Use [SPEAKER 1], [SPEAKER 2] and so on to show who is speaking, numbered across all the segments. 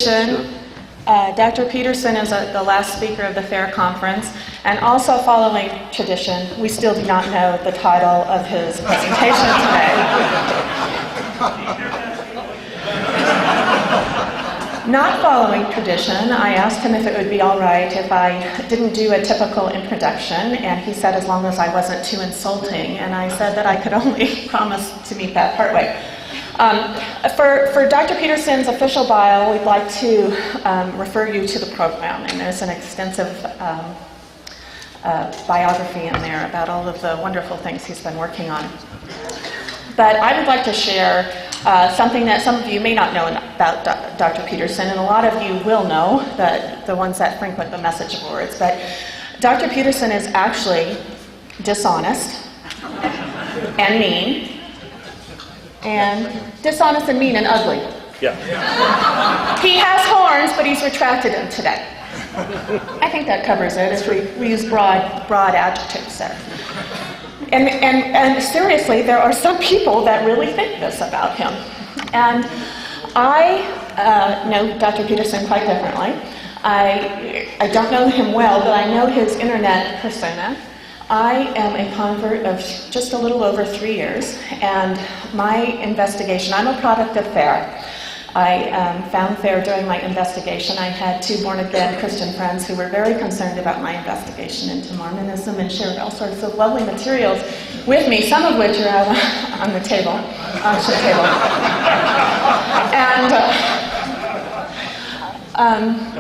[SPEAKER 1] Dr. Peterson is the last speaker of the FAIR conference, and also following tradition, we still do not know the title of his presentation today. Not following tradition, I asked him if it would be all right if I didn't do a typical introduction, and he said as long as I wasn't too insulting, and I said that I could only promise to meet that partway. For Dr. Peterson's official bio, we'd like to refer you to the program, and there's an extensive biography in there about all of the wonderful things he's been working on. But I would like to share something that some of you may not know about Dr. Peterson, and a lot of you will know, the ones that frequent the message boards. But Dr. Peterson is actually dishonest and mean. And dishonest and mean and ugly.
[SPEAKER 2] Yeah.
[SPEAKER 1] He has horns, but he's retracted them today. I think that covers it if we use broad adjectives there. And seriously, there are some people that really think this about him. And I know Dr. Peterson quite differently. I don't know him well, but I know his internet persona. I am a convert of just a little over 3 years, and my investigation, I'm a product of FAIR. I found FAIR during my investigation. I had 2 born-again Christian friends who were very concerned about my investigation into Mormonism and shared all sorts of lovely materials with me, some of which are out on the table, And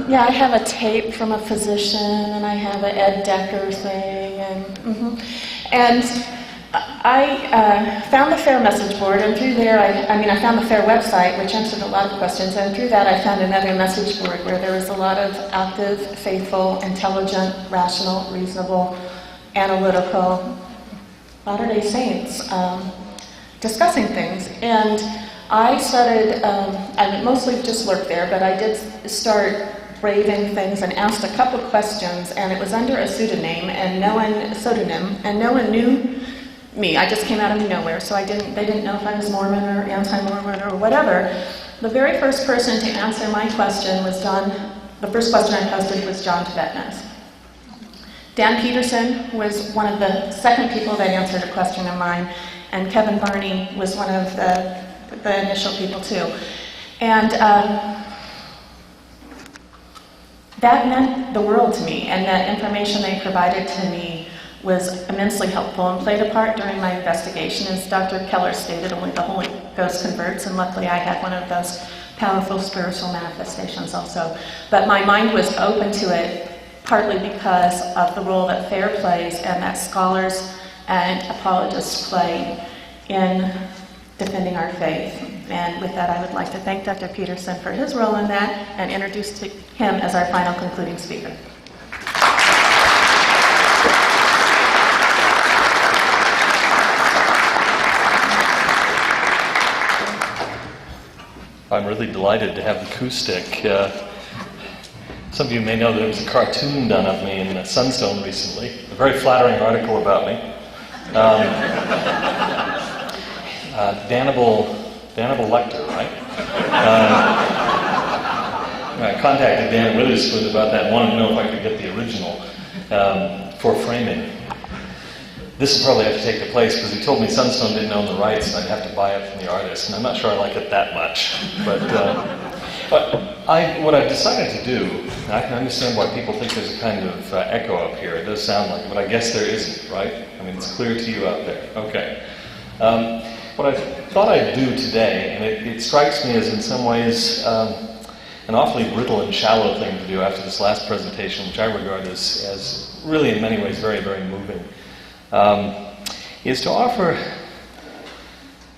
[SPEAKER 1] yeah, I have a tape from a physician, and I have an Ed Decker thing, and I found the FAIR message board, and through there, I found the FAIR website, which answered a lot of questions, and through that I found another message board where there was a lot of active, faithful, intelligent, rational, reasonable, analytical Latter-day Saints discussing things. And I started, I mostly just lurked there, but I did start braving things and asked a couple questions, and it was under a pseudonym, and no one knew me. I just came out of nowhere, so they didn't know if I was Mormon or anti-Mormon or whatever. The very first person to answer my question was the first question I posted was John Tibetness. Dan Peterson was one of the second people that answered a question of mine, and Kevin Barney was one of the initial people too. And that meant the world to me, and that information they provided to me was immensely helpful and played a part during my investigation. As Dr. Keller stated, only the Holy Ghost converts, and luckily I had one of those powerful spiritual manifestations also. But my mind was open to it partly because of the role that FAIR plays and that scholars and apologists play in defending our faith. And with that, I would like to thank Dr. Peterson for his role in that and introduce him as our final concluding speaker.
[SPEAKER 2] I'm really delighted to have the acoustic. Some of you may know there was a cartoon done of me in Sunstone recently, a very flattering article about me. Danable Lecter, right? I contacted Dan Witherspoon about that and wanted to know if I could get the original for framing. This will probably have to take the place because he told me Sunstone didn't own the rights and I'd have to buy it from the artist, and I'm not sure I like it that much. But what I've decided to do, and I can understand why people think there's a kind of echo up here. It does sound like it, but I guess there isn't, right? I mean, it's clear to you out there. Okay. What I thought I'd do today, and it strikes me as in some ways an awfully brittle and shallow thing to do after this last presentation, which I regard as really in many ways very, very moving, is to offer,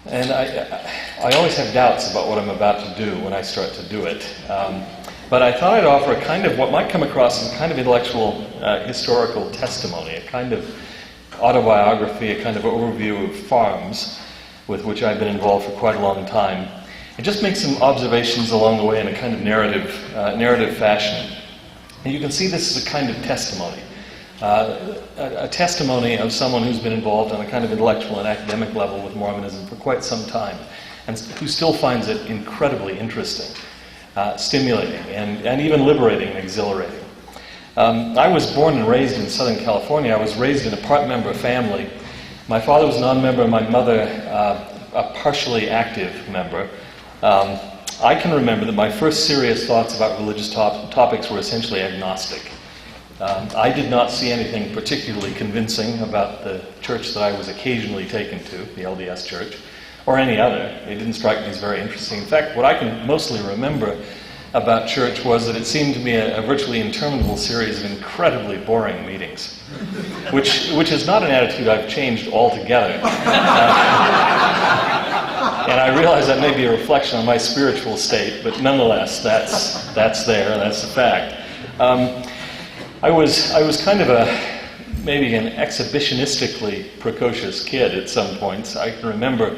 [SPEAKER 2] and I always have doubts about what I'm about to do when I start to do it, but I thought I'd offer a kind of what might come across as a kind of intellectual historical testimony, a kind of autobiography, a kind of overview of farms with which I've been involved for quite a long time, and just make some observations along the way in a kind of narrative fashion. And you can see this as a kind of testimony. A testimony of someone who's been involved on a kind of intellectual and academic level with Mormonism for quite some time, and who still finds it incredibly interesting. stimulating and even liberating and exhilarating. I was born and raised in Southern California. I was raised in a part-member family. My father was a non-member and my mother a partially active member. I can remember that my first serious thoughts about religious topics were essentially agnostic. I did not see anything particularly convincing about the church that I was occasionally taken to, the LDS Church, or any other. It didn't strike me as very interesting. In fact, what I can mostly remember about church was that it seemed to me a virtually interminable series of incredibly boring meetings, which is not an attitude I've changed altogether. And I realize that may be a reflection on my spiritual state, but nonetheless, that's there, that's a fact. I was kind of maybe an exhibitionistically precocious kid at some points. I can remember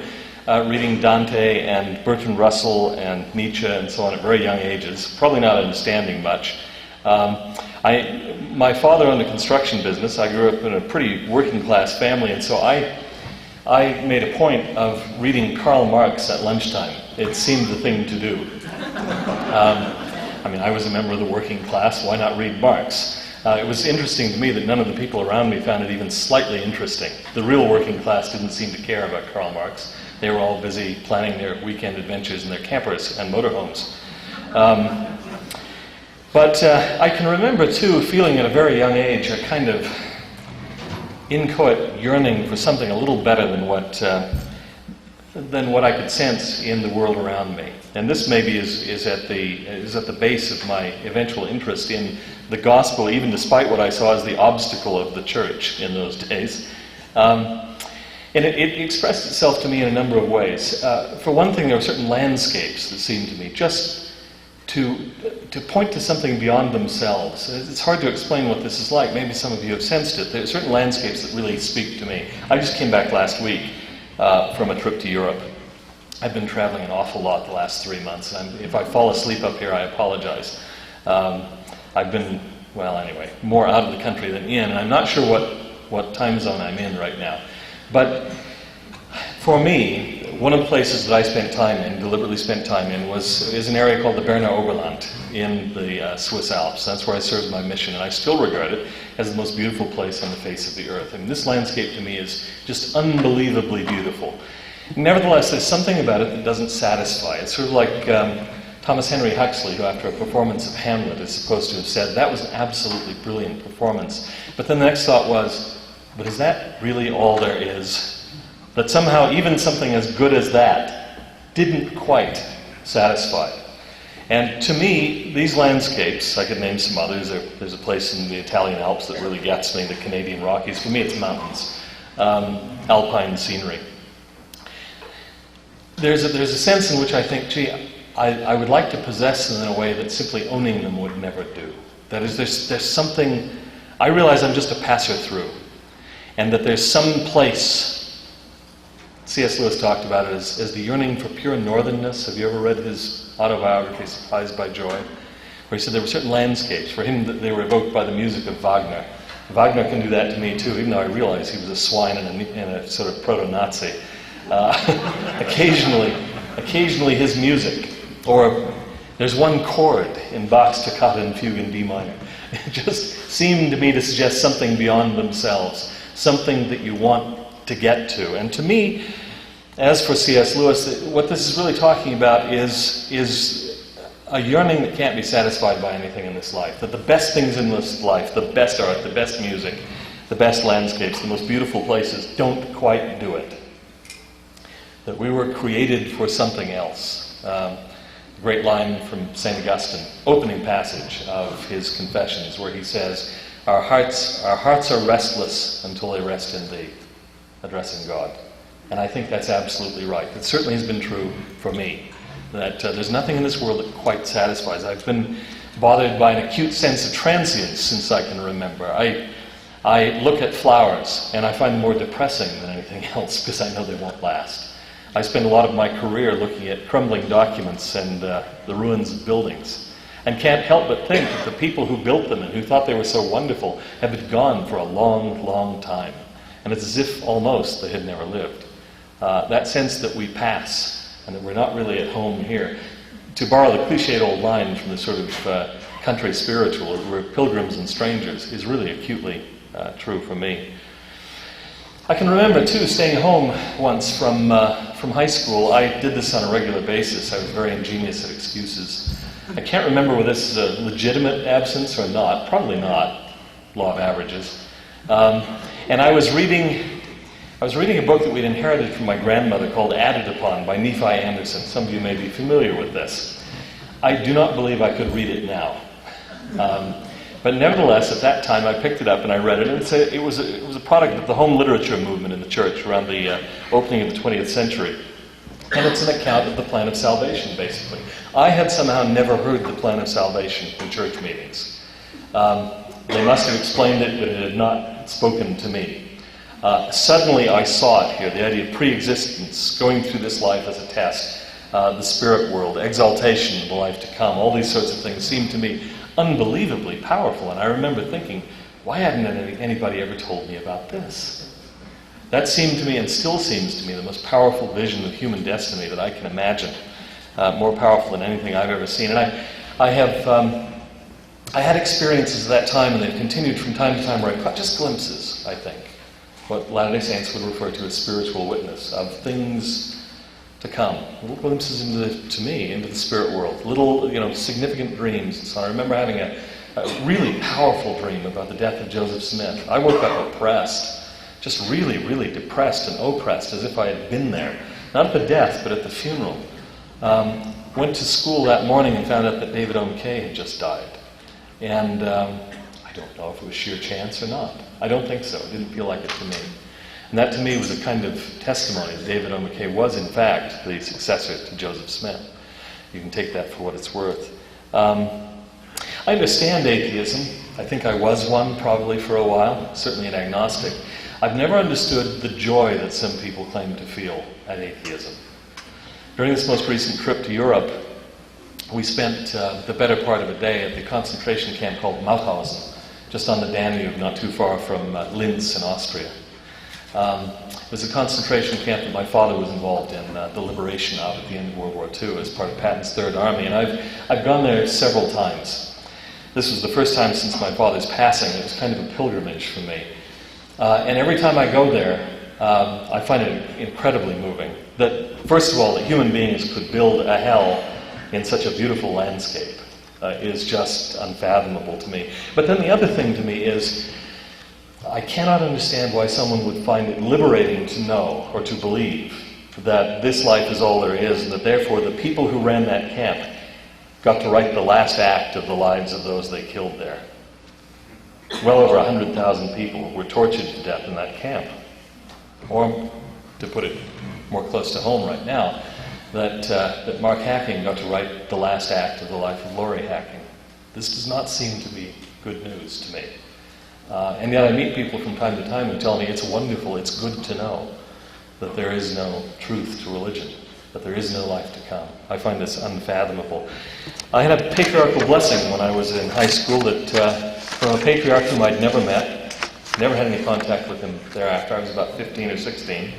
[SPEAKER 2] reading Dante and Bertrand Russell and Nietzsche and so on at very young ages, probably not understanding much. My father owned a construction business. I grew up in a pretty working class family, and so I made a point of reading Karl Marx at lunchtime. It seemed the thing to do. I was a member of the working class. Why not read Marx? It was interesting to me that none of the people around me found it even slightly interesting. The real working class didn't seem to care about Karl Marx. They were all busy planning their weekend adventures in their campers and motorhomes. But I can remember, too, feeling at a very young age a kind of inchoate yearning for something a little better than what I could sense in the world around me. And this maybe is at the base of my eventual interest in the gospel, even despite what I saw as the obstacle of the church in those days. And it expressed itself to me in a number of ways. For one thing, there were certain landscapes that seemed to me just to point to something beyond themselves. It's hard to explain what this is like. Maybe some of you have sensed it. There are certain landscapes that really speak to me. I just came back last week from a trip to Europe. I've been traveling an awful lot the last 3 months. And if I fall asleep up here, I apologize. I've been, more out of the country than in, and I'm not sure what time zone I'm in right now. But for me, one of the places that I deliberately spent time in, is an area called the Berner Oberland in the Swiss Alps. That's where I served my mission, and I still regard it as the most beautiful place on the face of the earth. This landscape to me is just unbelievably beautiful. Nevertheless, there's something about it that doesn't satisfy. It's sort of like Thomas Henry Huxley, who after a performance of Hamlet is supposed to have said, "That was an absolutely brilliant performance." But then the next thought was, but is that really all there is? That somehow even something as good as that didn't quite satisfy. And to me, these landscapes, I could name some others. There's a place in the Italian Alps that really gets me, the Canadian Rockies. For me, it's mountains, alpine scenery. There's a sense in which I think, I would like to possess them in a way that simply owning them would never do. That is, there's something, I realize I'm just a passer-through, and that there's some place. C.S. Lewis talked about it as the yearning for pure northernness. Have you ever read his autobiography, Surprised by Joy? Where he said there were certain landscapes. For him, that they were evoked by the music of Wagner. Wagner can do that to me too, even though I realize he was a swine and a sort of proto-Nazi. Occasionally his music. Or there's one chord in Bach's Toccata and Fugue in D minor. It just seemed to me to suggest something beyond themselves, something that you want to get to. And to me, as for C.S. Lewis, what this is really talking about is a yearning that can't be satisfied by anything in this life. That the best things in this life, the best art, the best music, the best landscapes, the most beautiful places, don't quite do it. That we were created for something else. Great line from St. Augustine, opening passage of his Confessions, where he says, our hearts are restless until they rest in thee, addressing God. And I think that's absolutely right. It certainly has been true for me, that there's nothing in this world that quite satisfies. I've been bothered by an acute sense of transience since I can remember. I look at flowers, and I find them more depressing than anything else, because I know they won't last. I spend a lot of my career looking at crumbling documents and the ruins of buildings, and can't help but think that the people who built them and who thought they were so wonderful have been gone for a long, long time. And it's as if almost they had never lived. That sense that we pass and that we're not really at home here To borrow the cliched old line from the sort of country spiritual, we're pilgrims and strangers, is really acutely true for me. I can remember, too, staying home once from high school. I did this on a regular basis. I was very ingenious at excuses. I can't remember whether this is a legitimate absence or not. Probably not. Law of averages. And I was reading a book that we'd inherited from my grandmother called Added Upon by Nephi Anderson. Some of you may be familiar with this. I do not believe I could read it now. But nevertheless, at that time, I picked it up and I read it. And it was a product of the home literature movement in the church around the opening of the 20th century. And it's an account of the plan of salvation, basically. I had somehow never heard the plan of salvation in church meetings. They must have explained it, but it had not spoken to me. Suddenly I saw it here, the idea of pre-existence, going through this life as a test, the spirit world, exaltation in the life to come, all these sorts of things seemed to me unbelievably powerful. And I remember thinking, why hadn't anybody ever told me about this? That seemed to me, and still seems to me, the most powerful vision of human destiny that I can imagine, more powerful than anything I've ever seen. And I had experiences at that time, and they've continued from time to time, where I caught just glimpses, I think, what Latter-day Saints would refer to as spiritual witness, of things to come, little glimpses into the spirit world, little, significant dreams. And so I remember having a really powerful dream about the death of Joseph Smith. I woke up oppressed, just really, really depressed and oppressed, as if I had been there. Not at the death, but at the funeral. Went to school that morning and found out that David O. McKay had just died. And I don't know if it was sheer chance or not. I don't think so. It didn't feel like it to me. And that to me was a kind of testimony that David O. McKay was in fact the successor to Joseph Smith. You can take that for what it's worth. I understand atheism. I think I was one probably for a while, certainly an agnostic. I've never understood the joy that some people claim to feel at atheism. During this most recent trip to Europe, we spent the better part of a day at the concentration camp called Mauthausen, just on the Danube, not too far from Linz in Austria. It was a concentration camp that my father was involved in, the liberation of at the end of World War II as part of Patton's Third Army, and I've gone there several times. This was the first time since my father's passing. It was kind of a pilgrimage for me. And every time I go there, I find it incredibly moving. That, first of all, that human beings could build a hell in such a beautiful landscape is just unfathomable to me. But then the other thing to me is, I cannot understand why someone would find it liberating to know or to believe that this life is all there is, and that therefore the people who ran that camp got to write the last act of the lives of those they killed there. Well over 100,000 people were tortured to death in that camp. Or, to put it more close to home right now, that Mark Hacking got to write the last act of the life of Laurie Hacking. This does not seem to be good news to me. And yet I meet people from time to time who tell me it's wonderful, it's good to know that there is no truth to religion, that there is no life to come. I find this unfathomable. I had a patriarchal blessing when I was in high school that from a patriarch whom I'd never met, never had any contact with him thereafter. I was about 15 or 16.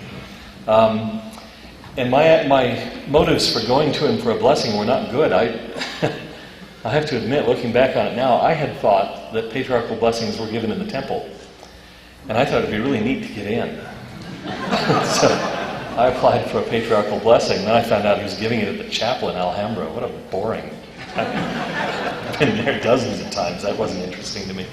[SPEAKER 2] And my motives for going to him for a blessing were not good. I have to admit, looking back on it now, I had thought that patriarchal blessings were given in the temple. And I thought it would be really neat to get in. So I applied for a patriarchal blessing. Then I found out he was giving it at the chapel in Alhambra. What a boring. I've been there dozens of times. That wasn't interesting to me.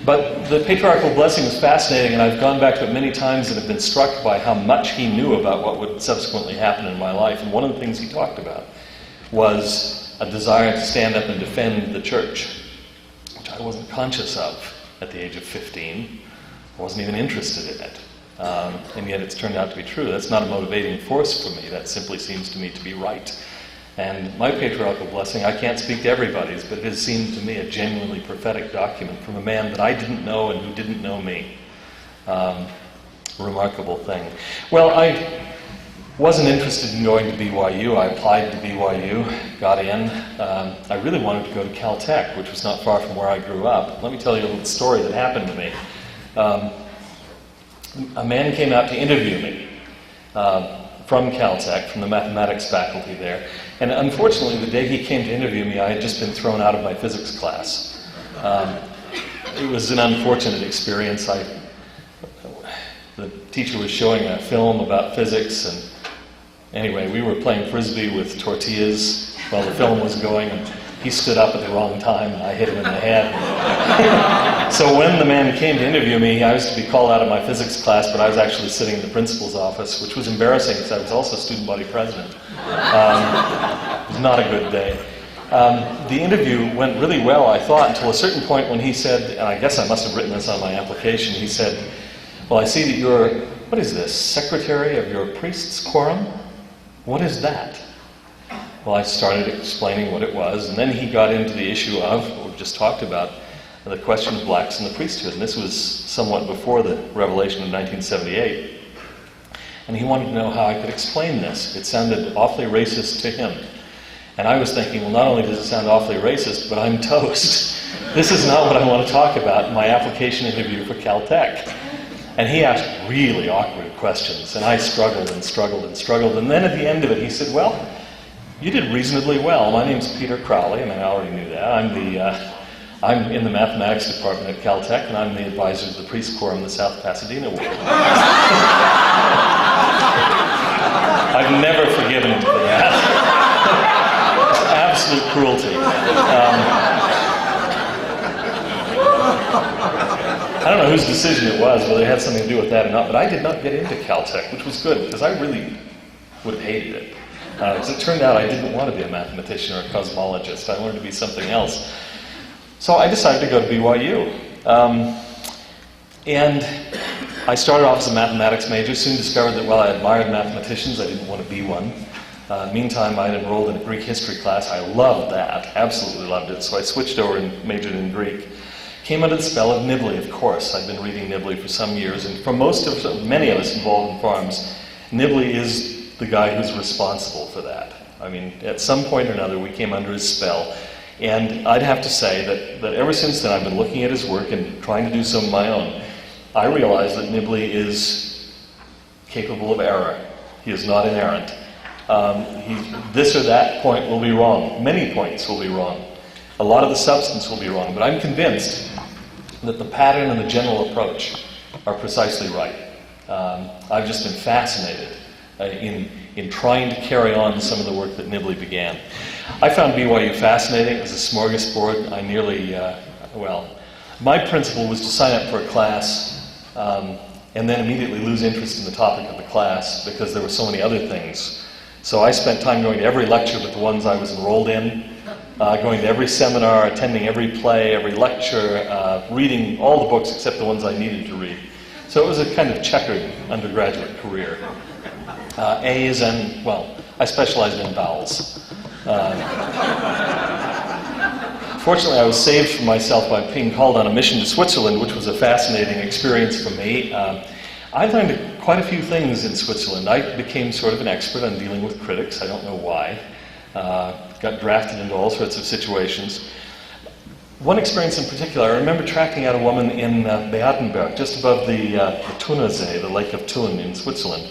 [SPEAKER 2] But the patriarchal blessing was fascinating, and I've gone back to it many times and have been struck by how much he knew about what would subsequently happen in my life. And one of the things he talked about was a desire to stand up and defend the church, which I wasn't conscious of at the age of 15. I wasn't even interested in it. And yet it's turned out to be true. That's not a motivating force for me. That simply seems to me to be right. And my patriarchal blessing, I can't speak to everybody's, but it has seemed to me a genuinely prophetic document from a man that I didn't know and who didn't know me. Remarkable thing. Well, I wasn't interested in going to BYU. I applied to BYU, got in. I really wanted to go to Caltech, which was not far from where I grew up. Let me tell you a little story that happened to me. A man came out to interview me for from Caltech, from the mathematics faculty there. And unfortunately, the day he came to interview me, I had just been thrown out of my physics class. It was an unfortunate experience. The teacher was showing a film about physics, and anyway, we were playing frisbee with tortillas while the film was going, and he stood up at the wrong time, and I hit him in the head. So when the man came to interview me, I was to be called out of my physics class, but I was actually sitting in the principal's office, which was embarrassing because I was also student body president. It was not a good day. The interview went really well, I thought, until a certain point when he said, and I guess I must have written this on my application, he said, well, I see that you're, what is this, secretary of your priest's quorum? What is that? Well, I started explaining what it was, and then he got into the issue of, what we just talked about, the question of blacks in the priesthood. And this was somewhat before the revelation of 1978. And he wanted to know how I could explain this. It sounded awfully racist to him. And I was thinking, well, not only does it sound awfully racist, but I'm toast. This is not what I want to talk about in my application interview for Caltech. And he asked really awkward questions, and I struggled and struggled and struggled. And then at the end of it, he said, well, you did reasonably well. My name's Peter Crowley, and I already knew that. I'm in the mathematics department at Caltech, and I'm the advisor to the Priest Quorum in the South Pasadena Ward. I've never forgiven him for that. It's absolute cruelty. I don't know whose decision it was, whether it had something to do with that or not, but I did not get into Caltech, which was good, because I really would have hated it. As it turned out, I didn't want to be a mathematician or a cosmologist. I wanted to be something else. So I decided to go to BYU. And I started off as a mathematics major, soon discovered that while I admired mathematicians, I didn't want to be one. Meantime, I had enrolled in a Greek history class. I loved that, absolutely loved it. So I switched over and majored in Greek. Came under the spell of Nibley, of course. I'd been reading Nibley for some years, and for many of us involved in farms, Nibley is the guy who's responsible for that. I mean, at some point or another, we came under his spell. And I'd have to say that ever since then, I've been looking at his work and trying to do some of my own. I realize that Nibley is capable of error. He is not inerrant. This or that point will be wrong. Many points will be wrong. A lot of the substance will be wrong. But I'm convinced that the pattern and the general approach are precisely right. I've just been fascinated in trying to carry on some of the work that Nibley began. I found BYU fascinating. It was a smorgasbord. I nearly, my principle was to sign up for a class and then immediately lose interest in the topic of the class because there were so many other things. So I spent time going to every lecture but the ones I was enrolled in, going to every seminar, attending every play, every lecture, reading all the books except the ones I needed to read. So it was a kind of checkered undergraduate career. A's and, I specialized in vowels. Fortunately, I was saved from myself by being called on a mission to Switzerland, which was a fascinating experience for me. I learned quite a few things in Switzerland. I became sort of an expert on dealing with critics. I don't know why. Got drafted into all sorts of situations. One experience in particular, I remember tracking out a woman in Beatenberg, just above the Thunersee, the Lake of Thun in Switzerland.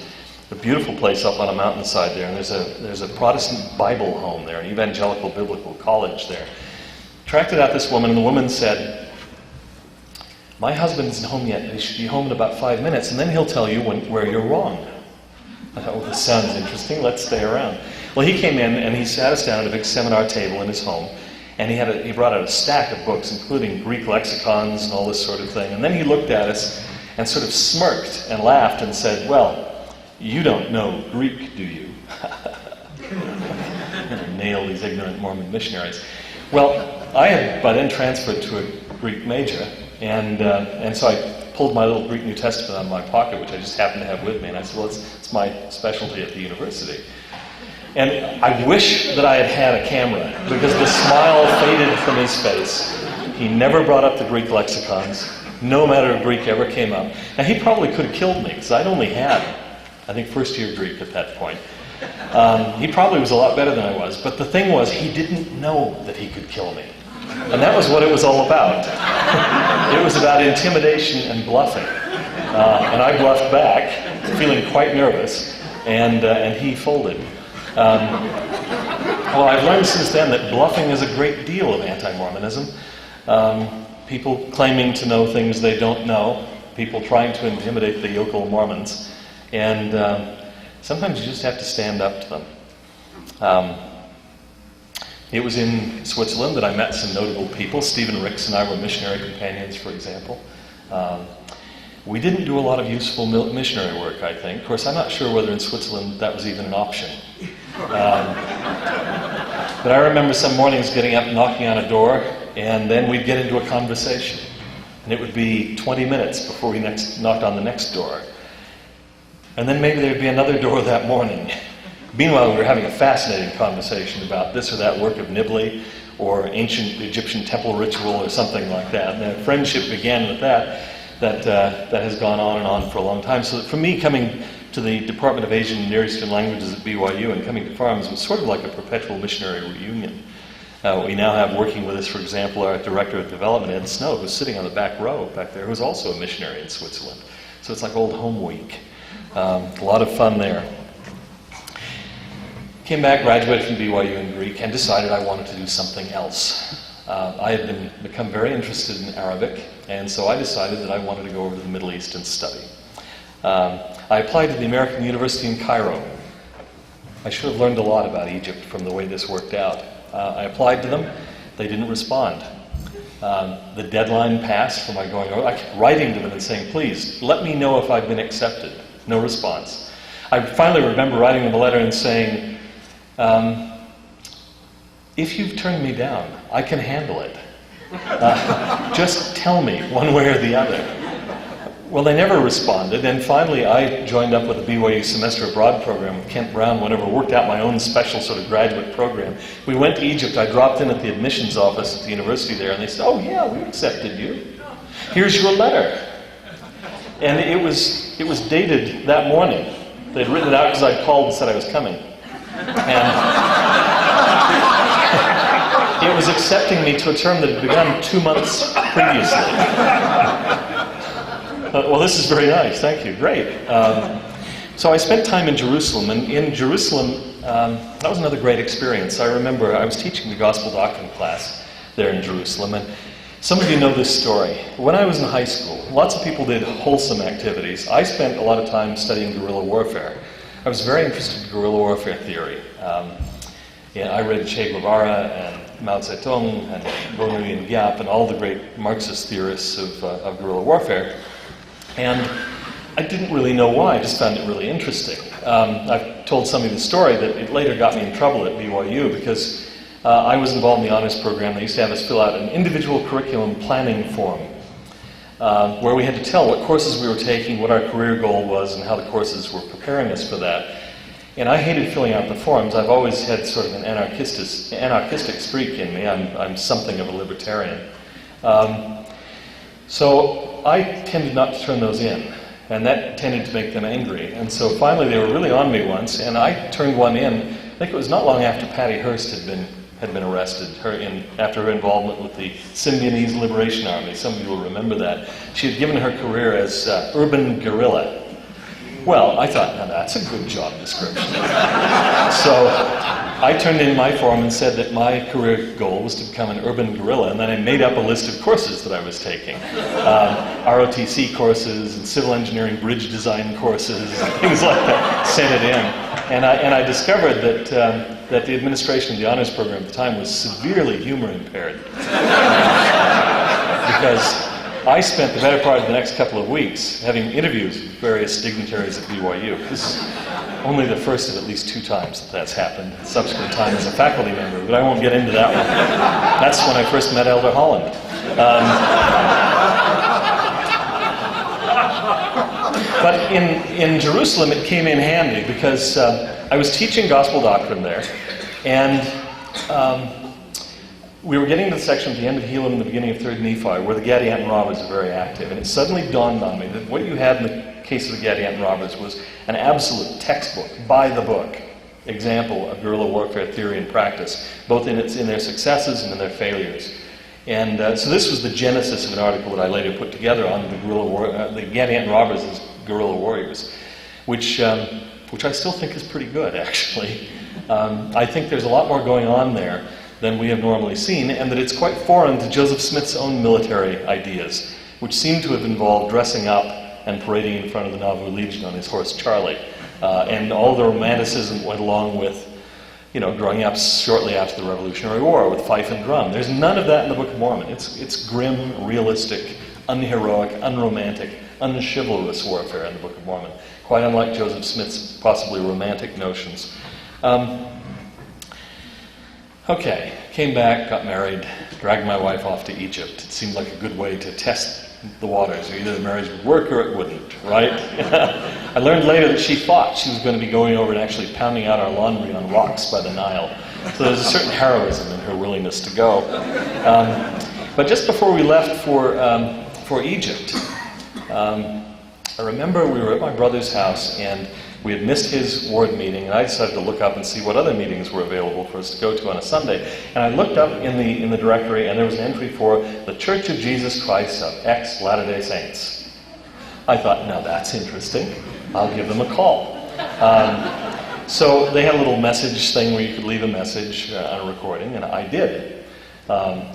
[SPEAKER 2] A beautiful place up on a mountainside there, and there's a Protestant Bible home there, an evangelical biblical college there. Tracked out this woman, and the woman said, "My husband isn't home yet. He should be home in about 5 minutes, and then he'll tell you where you're wrong." I thought, well, this sounds interesting. Let's stay around. Well, he came in, and he sat us down at a big seminar table in his home, and he brought out a stack of books, including Greek lexicons and all this sort of thing. And then he looked at us and sort of smirked and laughed and said, "Well, you don't know Greek, do you?" Nail these ignorant Mormon missionaries. Well, I had by then transferred to a Greek major, and so I pulled my little Greek New Testament out of my pocket, which I just happened to have with me, and I said, well, it's my specialty at the university. And I wish that I had had a camera, because the smile faded from his face. He never brought up the Greek lexicons. No matter if Greek ever came up. Now, he probably could have killed me, because I'd only had, I think, first-year Greek at that point. He probably was a lot better than I was, but the thing was, he didn't know that he could kill me. And that was what it was all about. It was about intimidation and bluffing. And I bluffed back, feeling quite nervous. and he folded. Well, I've learned since then that bluffing is a great deal of anti-Mormonism. People claiming to know things they don't know, people trying to intimidate the yokel Mormons, and sometimes you just have to stand up to them. It was in Switzerland that I met some notable people. Stephen Ricks and I were missionary companions, for example. We didn't do a lot of useful missionary work, I think. Of course, I'm not sure whether in Switzerland that was even an option. But I remember some mornings getting up, knocking on a door, and then we'd get into a conversation. And it would be 20 minutes before we knocked on the next door. And then maybe there'd be another door that morning. Meanwhile, we were having a fascinating conversation about this or that work of Nibley, or ancient Egyptian temple ritual, or something like that. And the friendship began with that has gone on and on for a long time. So for me, coming to the Department of Asian and Near Eastern Languages at BYU and coming to Farms was sort of like a perpetual missionary reunion. We now have working with us, for example, our Director of Development, Ed Snow, who's sitting on the back row back there, who's also a missionary in Switzerland. So it's like old home week. A lot of fun there. Came back, graduated from BYU in Greek, and decided I wanted to do something else. I had become very interested in Arabic, and so I decided that I wanted to go over to the Middle East and study. I applied to the American University in Cairo. I should have learned a lot about Egypt from the way this worked out. I applied to them. They didn't respond. The deadline passed for my going over. I kept writing to them and saying, please, let me know if I've been accepted. No response. I finally remember writing them a letter and saying, if you've turned me down, I can handle it. Just tell me one way or the other. Well, they never responded, and finally I joined up with the BYU Semester Abroad program with Kent Brown, whenever worked out my own special sort of graduate program. We went to Egypt. I dropped in at the admissions office at the university there, and they said, oh yeah, we accepted you. Here's your letter. And it was dated that morning. They'd written it out because I'd called and said I was coming. And it was accepting me to a term that had begun 2 months previously. Well, this is very nice. Thank you. Great. So I spent time in Jerusalem, and in Jerusalem, that was another great experience. I remember I was teaching the Gospel Doctrine class there in Jerusalem, and some of you know this story. When I was in high school, lots of people did wholesome activities. I spent a lot of time studying guerrilla warfare. I was very interested in guerrilla warfare theory. I read Che Guevara and Mao Zedong and Nguyen Giap and all the great Marxist theorists of guerrilla warfare. And I didn't really know why, I just found it really interesting. I've told somebody the story that it later got me in trouble at BYU because I was involved in the honors program. They used to have us fill out an individual curriculum planning form where we had to tell what courses we were taking, what our career goal was, and how the courses were preparing us for that. And I hated filling out the forms. I've always had sort of an anarchistic streak in me. I'm something of a libertarian. So I tended not to turn those in, and that tended to make them angry. And so finally they were really on me once, and I turned one in. I think it was not long after Patty Hearst had been arrested, after her involvement with the Symbionese Liberation Army. Some of you will remember that. She had given her career as urban guerrilla. Well, I thought, now that's a good job description. So I turned in my form and said that my career goal was to become an urban guerrilla, and then I made up a list of courses that I was taking. ROTC courses and civil engineering bridge design courses and things like that, sent it in. And I discovered that the administration of the honors program at the time was severely humor impaired. Because I spent the better part of the next couple of weeks having interviews with various dignitaries at BYU. This is only the first of at least 2 times that that's happened. The subsequent time as a faculty member, but I won't get into that one. That's when I first met Elder Holland. But in Jerusalem it came in handy because I was teaching gospel doctrine there, and we were getting to the section at the end of Helaman and the beginning of 3rd Nephi where the Gadianton robbers are very active, and it suddenly dawned on me that what you had in the case of the Gadianton robbers was an absolute textbook, by the book, example of guerrilla warfare theory and practice, both in their successes and in their failures. And so this was the genesis of an article that I later put together on the Gadianton robbers as guerrilla warriors, which which I still think is pretty good, actually. I think there's a lot more going on there than we have normally seen, and that it's quite foreign to Joseph Smith's own military ideas, which seem to have involved dressing up and parading in front of the Nauvoo Legion on his horse Charlie. And all the romanticism that went along with, growing up shortly after the Revolutionary War with fife and drum. There's none of that in the Book of Mormon. It's grim, realistic, unheroic, unromantic, unchivalrous warfare in the Book of Mormon, quite unlike Joseph Smith's possibly romantic notions. Okay, came back, got married, dragged my wife off to Egypt. It seemed like a good way to test the waters. Either the marriage would work or it wouldn't, right? I learned later that she thought she was going to be going over and actually pounding out our laundry on rocks by the Nile. So there's a certain heroism in her willingness to go. But just before we left for Egypt, I remember we were at my brother's house and we had missed his ward meeting, and I decided to look up and see what other meetings were available for us to go to on a Sunday. And I looked up in the directory, and there was an entry for the Church of Jesus Christ of X Latter-day Saints. I thought, now that's interesting. I'll give them a call. So they had a little message thing where you could leave a message on a recording, and I did,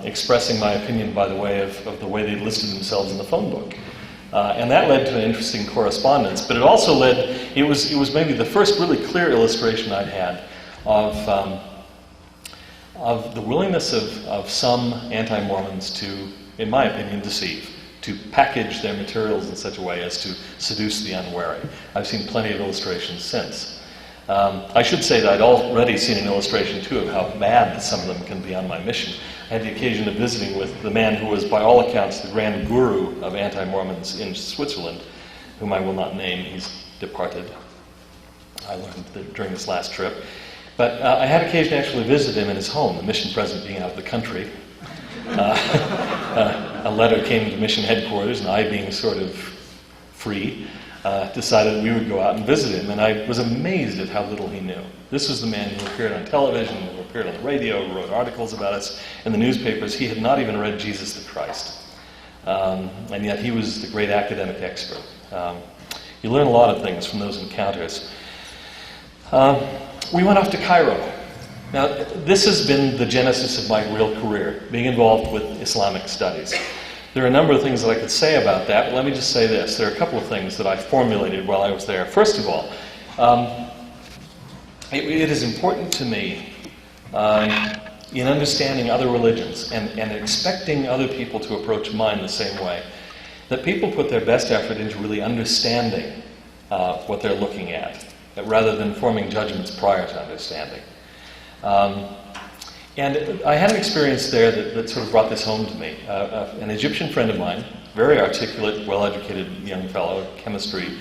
[SPEAKER 2] expressing my opinion by the way of the way they listed themselves in the phone book. And that led to an interesting correspondence, but it also it was maybe the first really clear illustration I'd had of the willingness of some anti-Mormons to, in my opinion, deceive, to package their materials in such a way as to seduce the unwary. I've seen plenty of illustrations since. I should say that I'd already seen an illustration, too, of how bad some of them can be on my mission. I had the occasion of visiting with the man who was, by all accounts, the grand guru of anti-Mormons in Switzerland, whom I will not name. He's departed, I learned during this last trip. But I had occasion to actually visit him in his home, the mission president being out of the country. A letter came to mission headquarters, and I, being sort of free, decided we would go out and visit him, and I was amazed at how little he knew. This was the man who appeared on television, who appeared on the radio, who wrote articles about us in the newspapers. He had not even read Jesus the Christ. And yet he was the great academic expert. You learn a lot of things from those encounters. We went off to Cairo. Now, this has been the genesis of my real career, being involved with Islamic studies. There are a number of things that I could say about that, but let me just say this. There are a couple of things that I formulated while I was there. First of all, it is important to me in understanding other religions and expecting other people to approach mine the same way, that people put their best effort into really understanding what they're looking at, rather than forming judgments prior to understanding. And I had an experience there that sort of brought this home to me. An Egyptian friend of mine, very articulate, well-educated young fellow, chemistry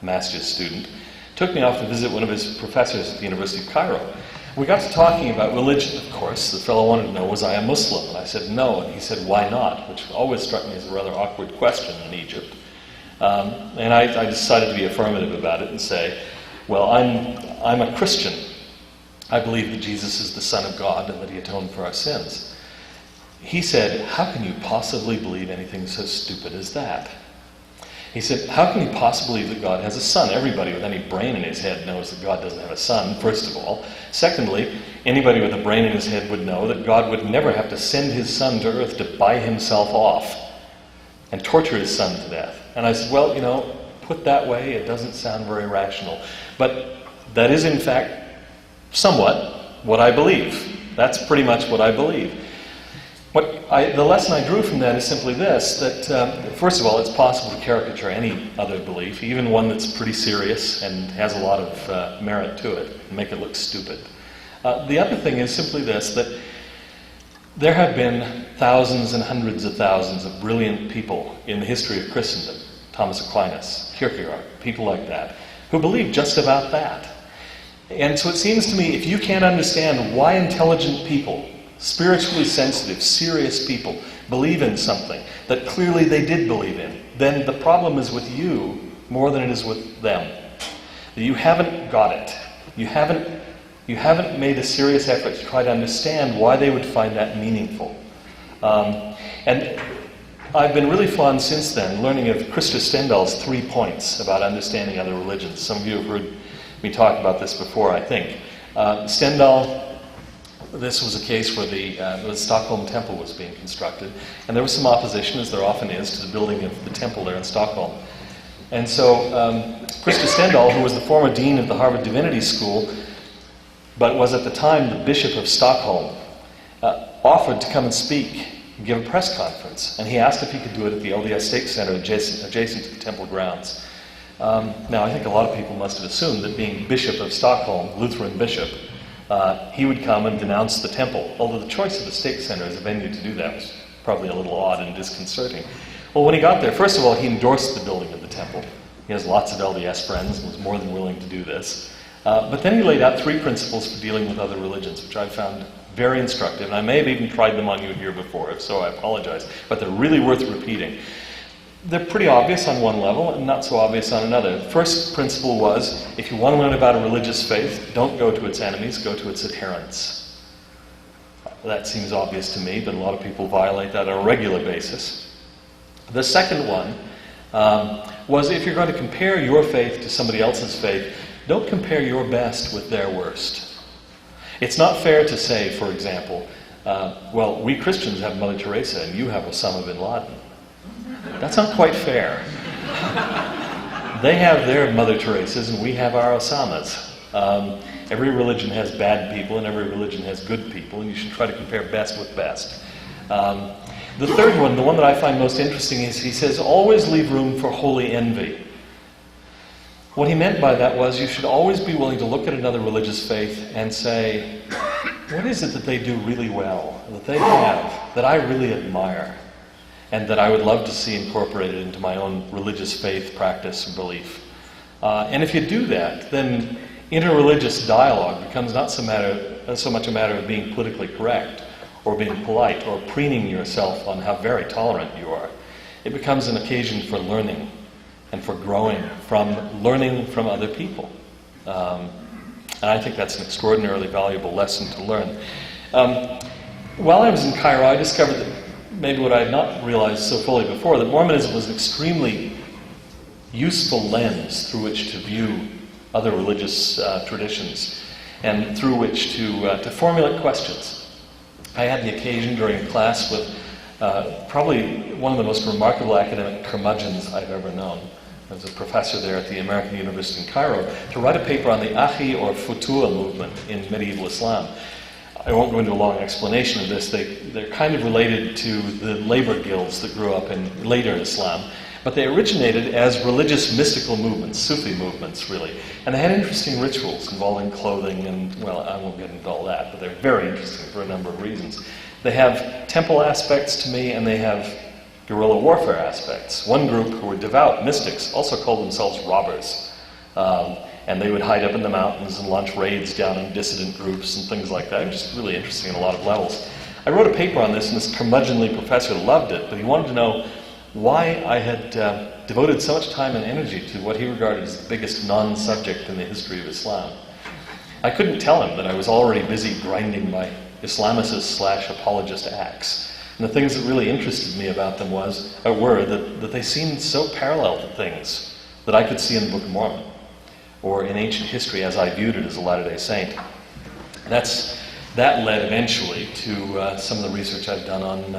[SPEAKER 2] master's student, took me off to visit one of his professors at the University of Cairo. We got to talking about religion, of course. The fellow wanted to know, was I a Muslim? And I said, no. And he said, why not? Which always struck me as a rather awkward question in Egypt. And I decided to be affirmative about it and say, well, I'm a Christian. I believe that Jesus is the Son of God and that he atoned for our sins. He said, how can you possibly believe anything so stupid as that? He said, how can you possibly believe that God has a son? Everybody with any brain in his head knows that God doesn't have a son, first of all. Secondly, anybody with a brain in his head would know that God would never have to send his son to earth to buy himself off and torture his son to death. And I said, well, put that way, it doesn't sound very rational. But that is, in fact, somewhat what I believe. That's pretty much what I believe. The lesson I drew from that is simply this, that first of all, it's possible to caricature any other belief, even one that's pretty serious and has a lot of merit to it, and make it look stupid. The other thing is simply this, that there have been thousands and hundreds of thousands of brilliant people in the history of Christendom, Thomas Aquinas, Kierkegaard, people like that, who believe just about that. And so it seems to me, if you can't understand why intelligent people, spiritually sensitive, serious people, believe in something that clearly they did believe in, then the problem is with you more than it is with them. You haven't got it. You haven't made a serious effort to try to understand why they would find that meaningful. And I've been really fond since then learning of Krista Stendhal's 3 points about understanding other religions. Some of you have heard We talked about this before, I think. Stendhal, this was a case where the Stockholm Temple was being constructed, and there was some opposition, as there often is, to the building of the temple there in Stockholm. And so Christer Stendhal, who was the former dean of the Harvard Divinity School, but was at the time the Bishop of Stockholm, offered to come and speak and give a press conference. And he asked if he could do it at the LDS Stake Center adjacent to the temple grounds. Now, I think a lot of people must have assumed that being Bishop of Stockholm, Lutheran bishop, he would come and denounce the temple, although the choice of the Stake Center as a venue to do that was probably a little odd and disconcerting. Well, when he got there, first of all, he endorsed the building of the temple. He has lots of LDS friends and was more than willing to do this. But then he laid out 3 principles for dealing with other religions, which I found very instructive. And I may have even tried them on you here before, if so, I apologize. But they're really worth repeating. They're pretty obvious on one level and not so obvious on another. The first principle was, if you want to learn about a religious faith, don't go to its enemies, go to its adherents. That seems obvious to me, but a lot of people violate that on a regular basis. The second one was, if you're going to compare your faith to somebody else's faith, don't compare your best with their worst. It's not fair to say, for example, well, we Christians have Mother Teresa and you have Osama bin Laden. That's not quite fair. They have their Mother Teresas and we have our Osamas. Every religion has bad people and every religion has good people, and you should try to compare best with best. The third one, the one that I find most interesting, is he says, always leave room for holy envy. What he meant by that was you should always be willing to look at another religious faith and say, what is it that they do really well, that they have, that I really admire, and that I would love to see incorporated into my own religious faith, practice, and belief. And if you do that, then interreligious dialogue becomes not so much a matter of being politically correct, or being polite, or preening yourself on how very tolerant you are. It becomes an occasion for learning and for growing from learning from other people. And I think that's an extraordinarily valuable lesson to learn. While I was in Cairo, I discovered that maybe what I had not realized so fully before, that Mormonism was an extremely useful lens through which to view other religious traditions and through which to formulate questions. I had the occasion during a class with probably one of the most remarkable academic curmudgeons I've ever known. I was a professor there at the American University in Cairo, to write a paper on the Ahi or Futuha movement in medieval Islam. I won't go into a long explanation of this. They're kind of related to the labor guilds that grew up in later Islam, but they originated as religious mystical movements, Sufi movements really, and they had interesting rituals involving clothing and, well, I won't get into all that, but they're very interesting for a number of reasons. They have temple aspects to me, and they have guerrilla warfare aspects. One group, who were devout mystics, also called themselves robbers, and they would hide up in the mountains and launch raids down on dissident groups and things like that. It was just really interesting on a lot of levels. I wrote a paper on this, and this curmudgeonly professor loved it, but he wanted to know why I had devoted so much time and energy to what he regarded as the biggest non-subject in the history of Islam. I couldn't tell him that I was already busy grinding my Islamicist/apologist axe. And the things that really interested me about them were that they seemed so parallel to things that I could see in the Book of Mormon, or in ancient history as I viewed it as a Latter-day Saint. That led eventually to some of the research I've done on,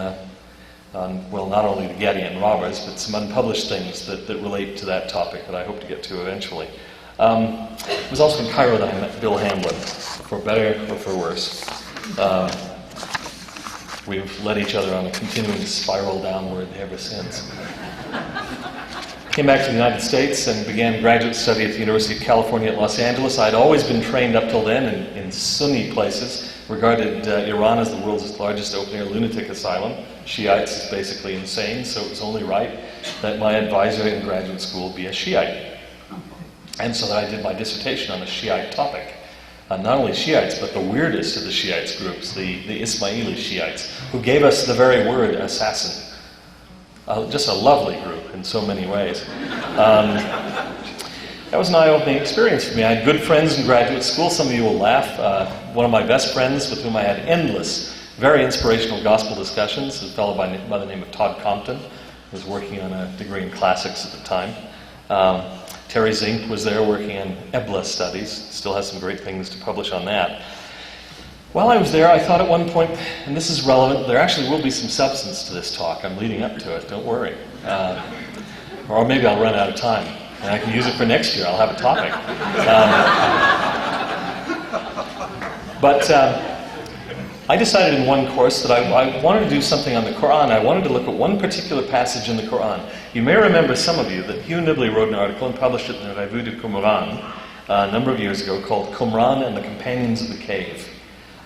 [SPEAKER 2] well, not only the Getty and robbers, but some unpublished things that relate to that topic that I hope to get to eventually. It was also in Cairo that I met Bill Hamblin, for better or for worse. We've led each other on a continuing spiral downward ever since. Came back to the United States and began graduate study at the University of California at Los Angeles. I'd always been trained up till then in Sunni places, regarded Iran as the world's largest open-air lunatic asylum. Shiites is basically insane, so it was only right that my advisor in graduate school be a Shiite. And so that I did my dissertation on a Shiite topic. Not only Shiites, but the weirdest of the Shiites groups, the Ismaili Shiites, who gave us the very word assassin. Just a lovely group in so many ways. That was an eye-opening experience for me. I had good friends in graduate school. Some of you will laugh. One of my best friends, with whom I had endless, very inspirational gospel discussions, a fellow by the name of Todd Compton, who was working on a degree in classics at the time. Terry Zink was there working on Ebla studies, still has some great things to publish on that. While I was there, I thought at one point, and this is relevant, there actually will be some substance to this talk. I'm leading up to it, don't worry. Or maybe I'll run out of time, and I can use it for next year. I'll have a topic. But I decided in one course that I wanted to do something on the Quran. I wanted to look at one particular passage in the Quran. You may remember, some of you, that Hugh Nibley wrote an article and published it in the Revue de Qumran a number of years ago called Qumran and the Companions of the Cave.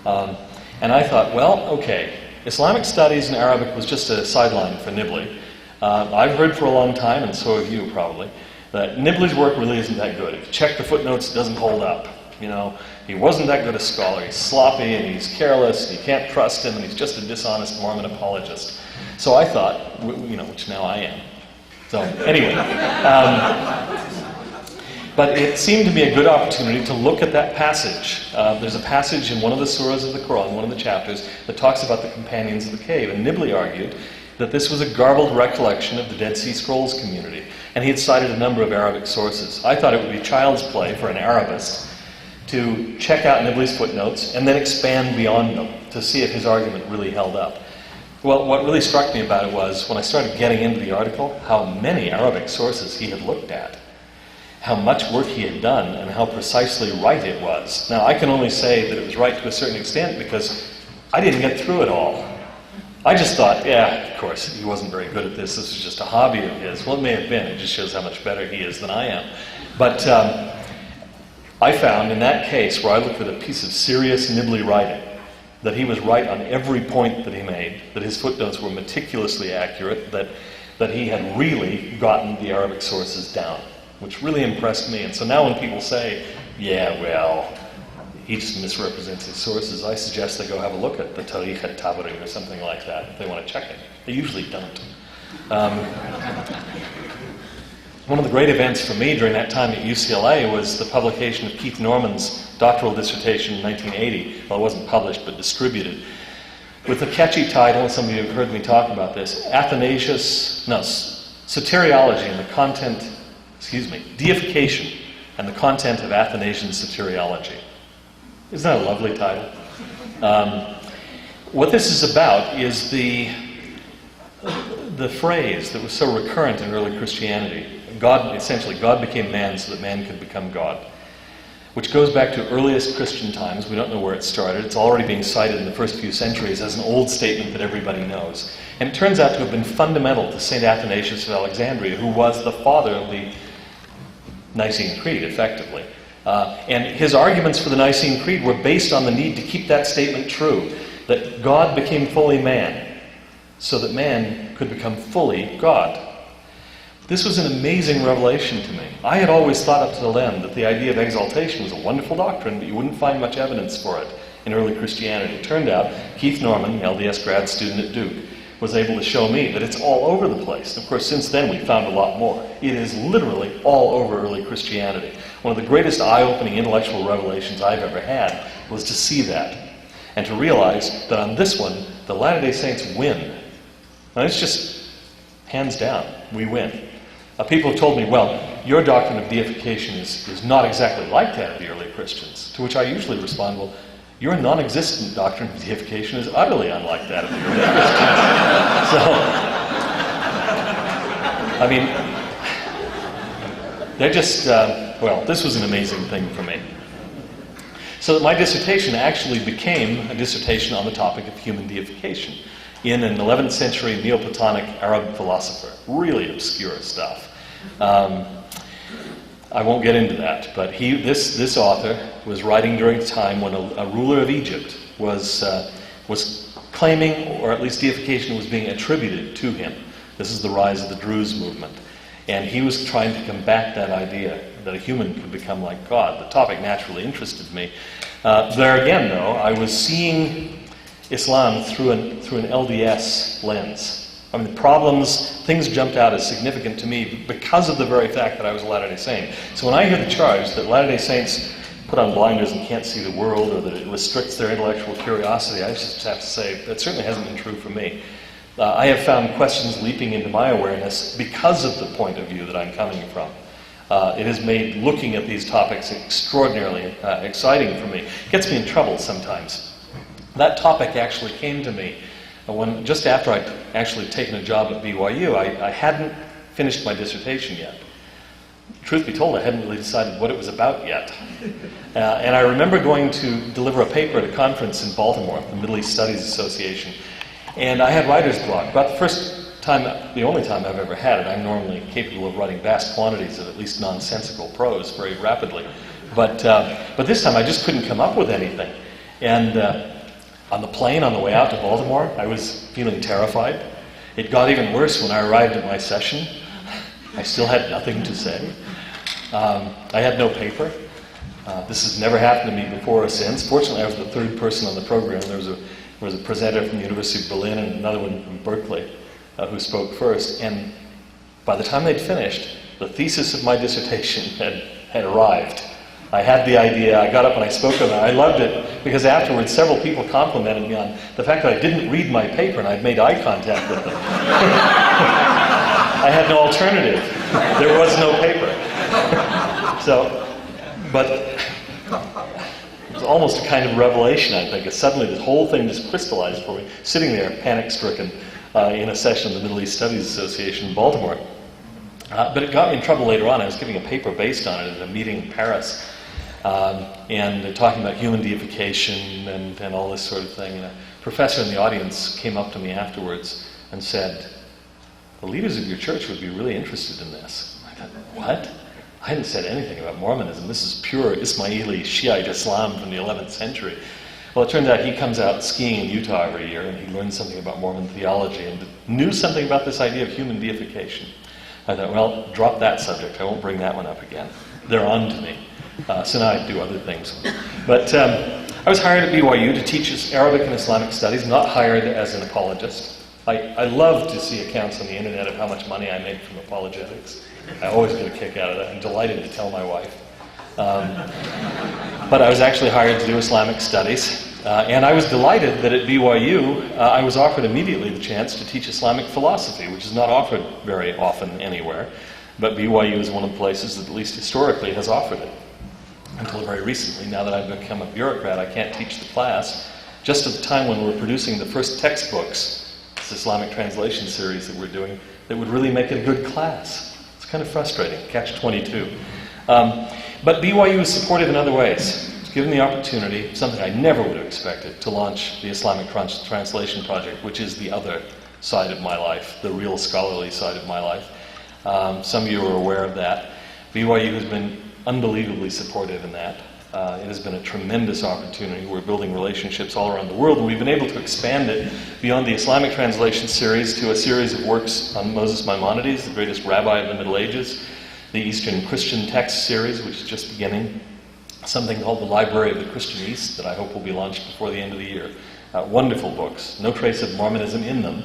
[SPEAKER 2] And I thought, well, okay, Islamic studies in Arabic was just a sideline for Nibley. I've heard for a long time, and so have you probably, that Nibley's work really isn't that good. If you check the footnotes, it doesn't hold up. You know, he wasn't that good a scholar. He's sloppy and he's careless and you can't trust him and he's just a dishonest Mormon apologist. So I thought, which now I am. So anyway, but it seemed to be a good opportunity to look at that passage. There's a passage in one of the surahs of the Quran, one of the chapters, that talks about the companions of the cave. And Nibley argued that this was a garbled recollection of the Dead Sea Scrolls community. And he had cited a number of Arabic sources. I thought it would be child's play for an Arabist to check out Nibley's footnotes and then expand beyond them to see if his argument really held up. Well, what really struck me about it was, when I started getting into the article, how many Arabic sources he had looked at, how much work he had done, and how precisely right it was. Now, I can only say that it was right to a certain extent because I didn't get through it all. I just thought, yeah, of course, he wasn't very good at this. This was just a hobby of his. Well, it may have been. It just shows how much better he is than I am. But I found in that case, where I looked at a piece of serious Nibley writing, that he was right on every point that he made, that his footnotes were meticulously accurate, that he had really gotten the Arabic sources down, which really impressed me. And so now when people say, yeah, well, he just misrepresents his sources, I suggest they go have a look at the Tarikh al-Tabari or something like that if they want to check it. They usually don't. One of the great events for me during that time at UCLA was the publication of Keith Norman's doctoral dissertation in 1980. Well, it wasn't published, but distributed, with the catchy title, and some of you have heard me talk about this, Soteriology and the Content, Deification and the Content of Athanasian Soteriology. Isn't that a lovely title? What this is about is the phrase that was so recurrent in early Christianity. God became man so that man could become God, which goes back to earliest Christian times. We don't know where it started. It's already being cited in the first few centuries as an old statement that everybody knows. And it turns out to have been fundamental to St. Athanasius of Alexandria, who was the father of the Nicene Creed, effectively. And his arguments for the Nicene Creed were based on the need to keep that statement true, that God became fully man so that man could become fully God. This was an amazing revelation to me. I had always thought up to then that the idea of exaltation was a wonderful doctrine, but you wouldn't find much evidence for it in early Christianity. It turned out Keith Norman, the LDS grad student at Duke, was able to show me that it's all over the place. Of course, since then we found a lot more. It is literally all over early Christianity. One of the greatest eye-opening intellectual revelations I've ever had was to see that and to realize that on this one, the Latter-day Saints win. Now, it's just hands down, we win. People have told me, well, your doctrine of deification is not exactly like that of the early Christians. To which I usually respond, well, your non-existent doctrine of deification is utterly unlike that of the early Christians. So, they're just, this was an amazing thing for me. So that my dissertation actually became a dissertation on the topic of human deification in an 11th century Neoplatonic Arab philosopher. Really obscure stuff. I won't get into that, but this author was writing during a time when a ruler of Egypt was claiming, or at least deification was being attributed to him. This is the rise of the Druze movement. And he was trying to combat that idea that a human could become like God. The topic naturally interested me. There again, though, I was seeing Islam through an LDS lens. I mean, things jumped out as significant to me because of the very fact that I was a Latter-day Saint. So when I hear the charge that Latter-day Saints put on blinders and can't see the world, or that it restricts their intellectual curiosity, I just have to say that certainly hasn't been true for me. I have found questions leaping into my awareness because of the point of view that I'm coming from. It has made looking at these topics extraordinarily exciting for me. It gets me in trouble sometimes. That topic actually came to me just after I'd actually taken a job at BYU. I hadn't finished my dissertation yet. Truth be told, I hadn't really decided what it was about yet. And I remember going to deliver a paper at a conference in Baltimore, the Middle East Studies Association, and I had writer's block. About the first time, the only time I've ever had it. I'm normally capable of writing vast quantities of at least nonsensical prose very rapidly. But this time I just couldn't come up with anything. And on the plane on the way out to Baltimore, I was feeling terrified. It got even worse when I arrived at my session. I still had nothing to say. I had no paper. This has never happened to me before or since. Fortunately, I was the third person on the program. There was a presenter from the University of Berlin and another one from Berkeley who spoke first. And by the time they'd finished, the thesis of my dissertation had arrived. I had the idea. I got up and I spoke on it. I loved it because afterwards several people complimented me on the fact that I didn't read my paper and I'd made eye contact with them. I had no alternative. There was no paper. But it was almost a kind of revelation, I think. Suddenly this whole thing just crystallized for me, sitting there panic-stricken in a session of the Middle East Studies Association in Baltimore. But it got me in trouble later on. I was giving a paper based on it at a meeting in Paris, and talking about human deification and all this sort of thing. And a professor in the audience came up to me afterwards and said, "The leaders of your church would be really interested in this." I thought, what? I hadn't said anything about Mormonism. This is pure Ismaili Shiite Islam from the 11th century. Well, it turns out he comes out skiing in Utah every year, and he learns something about Mormon theology and knew something about this idea of human deification. I thought, well, drop that subject. I won't bring that one up again. They're on to me. So now I do other things. But I was hired at BYU to teach Arabic and Islamic studies, not hired as an apologist. I love to see accounts on the internet of how much money I make from apologetics. I always get a kick out of that. I'm delighted to tell my wife. But I was actually hired to do Islamic studies. And I was delighted that at BYU, I was offered immediately the chance to teach Islamic philosophy, which is not offered very often anywhere. But BYU is one of the places that, at least historically, has offered it. Until very recently, now that I've become a bureaucrat, I can't teach the class. Just at the time when we're producing the first textbooks, this Islamic translation series that we're doing, that would really make it a good class. It's kind of frustrating, catch-22. But BYU is supportive in other ways. It's given the opportunity, something I never would have expected, to launch the Islamic Translation Project, which is the other side of my life, the real scholarly side of my life. Some of you are aware of that. BYU has been unbelievably supportive in that. It has been a tremendous opportunity. We're building relationships all around the world, and we've been able to expand it beyond the Islamic Translation series to a series of works on Moses Maimonides, the greatest rabbi of the Middle Ages, the Eastern Christian Text series, which is just beginning, something called the Library of the Christian East that I hope will be launched before the end of the year. Wonderful books, no trace of Mormonism in them,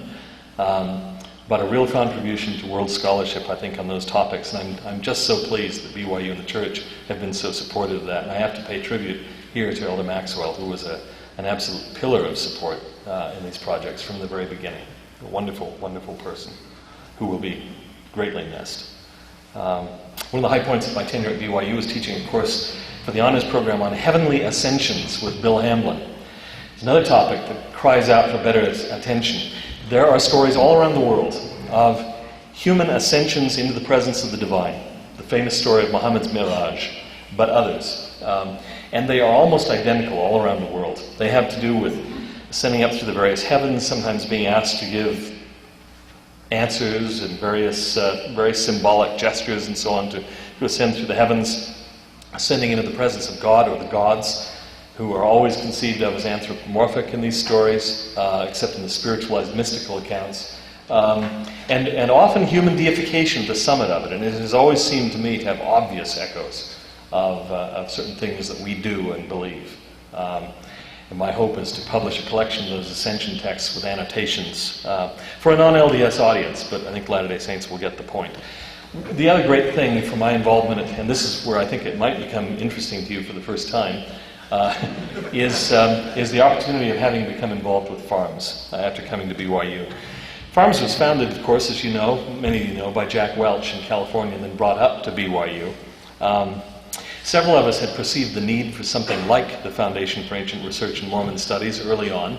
[SPEAKER 2] but a real contribution to world scholarship, I think, on those topics. And I'm just so pleased that BYU and the church have been so supportive of that. And I have to pay tribute here to Elder Maxwell, who was an absolute pillar of support in these projects from the very beginning. A wonderful, wonderful person who will be greatly missed. One of the high points of my tenure at BYU was teaching a course for the honors program on heavenly ascensions with Bill Hamblin. It's another topic that cries out for better attention. There are stories all around the world of human ascensions into the presence of the divine. The famous story of Muhammad's Miraj, but others. And they are almost identical all around the world. They have to do with ascending up through the various heavens, sometimes being asked to give answers and various very symbolic gestures and so on to ascend through the heavens, ascending into the presence of God or the gods, who are always conceived of as anthropomorphic in these stories, except in the spiritualized mystical accounts. And often human deification at the summit of it. And it has always seemed to me to have obvious echoes of certain things that we do and believe. And my hope is to publish a collection of those ascension texts with annotations for a non-LDS audience, but I think Latter-day Saints will get the point. The other great thing for my involvement, and this is where I think it might become interesting to you for the first time, is the opportunity of having become involved with farms after coming to BYU. Farms was founded, of course, as you know, many of you know, by Jack Welch in California and then brought up to BYU. Several of us had perceived the need for something like the Foundation for Ancient Research in Mormon Studies early on.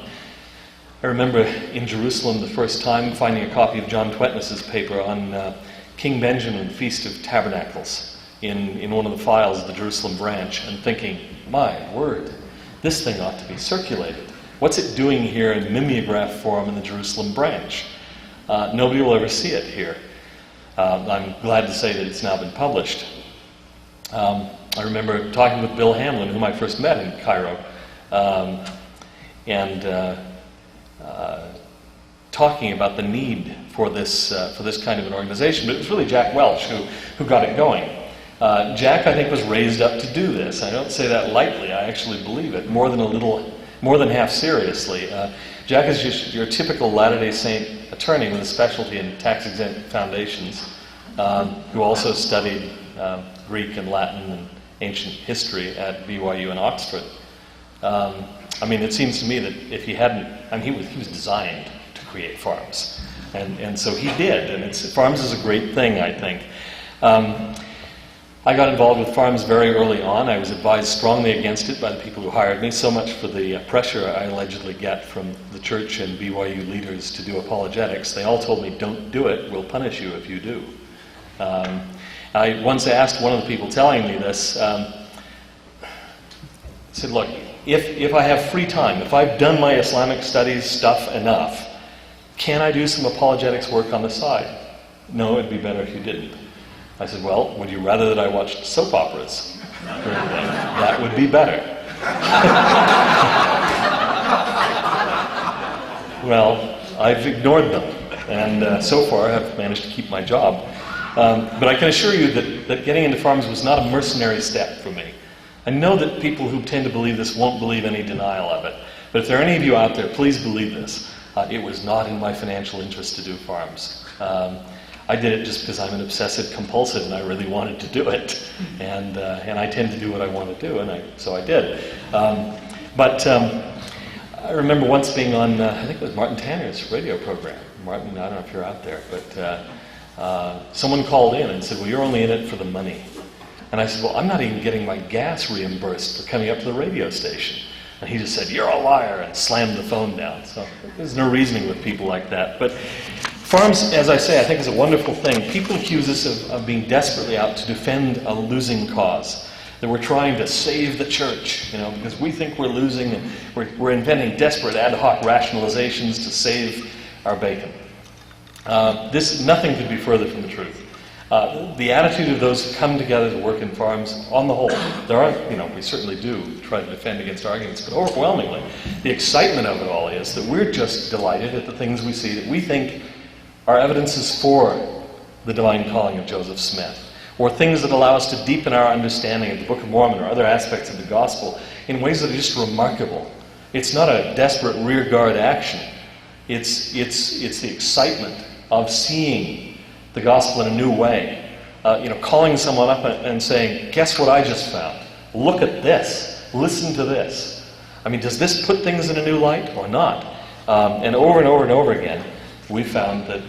[SPEAKER 2] I remember in Jerusalem the first time finding a copy of John Twetness's paper on King Benjamin, Feast of Tabernacles, in one of the files of the Jerusalem branch, and thinking, my word, this thing ought to be circulated. What's it doing here in mimeograph form in the Jerusalem branch? Nobody will ever see it here. I'm glad to say that it's now been published. I remember talking with Bill Hamlin, whom I first met in Cairo, and talking about the need for this kind of an organization. But it was really Jack Welch who got it going. Jack, I think, was raised up to do this. I don't say that lightly. I actually believe it more than half seriously. Jack is just your typical Latter-day Saint attorney with a specialty in tax-exempt foundations, who also studied Greek and Latin and ancient history at BYU and Oxford. I mean, it seems to me that if he hadn't, I mean, he was designed to create farms, and so he did. And farms is a great thing, I think. I got involved with farms very early on. I was advised strongly against it by the people who hired me, so much for the pressure I allegedly get from the church and BYU leaders to do apologetics. They all told me, don't do it, we'll punish you if you do. I once asked one of the people telling me this, I said, look, if I have free time, if I've done my Islamic studies stuff enough, can I do some apologetics work on the side? No, it'd be better if you didn't. I said, well, would you rather that I watched soap operas? That would be better. Well, I've ignored them, and so far have managed to keep my job. But I can assure you that getting into farms was not a mercenary step for me. I know that people who tend to believe this won't believe any denial of it. But if there are any of you out there, please believe this. It was not in my financial interest to do farms. I did it just because I'm an obsessive compulsive and I really wanted to do it. And I tend to do what I want to do, and so I did. But I remember once being on, I think it was Martin Tanner's radio program. Martin, I don't know if you're out there, but someone called in and said, well, you're only in it for the money. And I said, well, I'm not even getting my gas reimbursed for coming up to the radio station. And he just said, you're a liar, and slammed the phone down. So there's no reasoning with people like that. But farms, as I say, I think is a wonderful thing. People accuse us of being desperately out to defend a losing cause. That we're trying to save the church, because we think we're losing, and we're inventing desperate ad hoc rationalizations to save our bacon. Nothing could be further from the truth. The attitude of those who come together to work in farms, on the whole, there are, we certainly do try to defend against arguments, but overwhelmingly, the excitement of it all is that we're just delighted at the things we see that we think are evidences for the divine calling of Joseph Smith, or things that allow us to deepen our understanding of the Book of Mormon or other aspects of the gospel in ways that are just remarkable. It's not a desperate rearguard action. It's the excitement of seeing the gospel in a new way. Calling someone up and saying, guess what I just found? Look at this. Listen to this. I mean, does this put things in a new light or not? And over and over and over again, we found that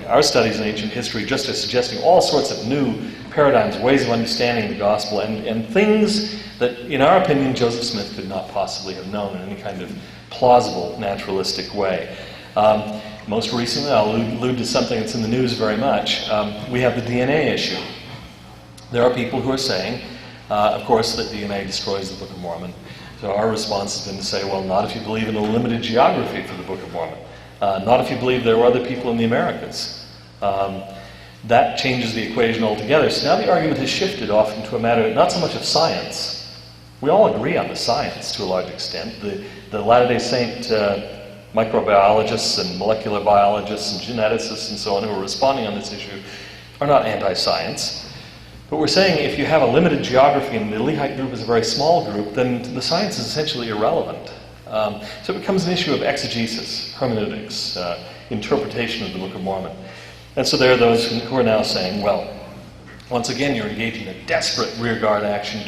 [SPEAKER 2] our studies in ancient history just are suggesting all sorts of new paradigms, ways of understanding the gospel, and things that, in our opinion, Joseph Smith could not possibly have known in any kind of plausible, naturalistic way. Most recently, I'll allude to something that's in the news very much. We have the DNA issue. There are people who are saying, of course, that DNA destroys the Book of Mormon. So our response has been to say, well, not if you believe in a limited geography for the Book of Mormon. Not if you believe there were other people in the Americas. That changes the equation altogether. So now the argument has shifted off into a matter not so much of science. We all agree on the science to a large extent. The Latter-day Saint microbiologists and molecular biologists and geneticists and so on who are responding on this issue are not anti-science. But we're saying if you have a limited geography and the Lehite group is a very small group, then the science is essentially irrelevant. So it becomes an issue of exegesis, hermeneutics, interpretation of the Book of Mormon. And so there are those who are now saying, well, once again, you're engaging in a desperate rearguard action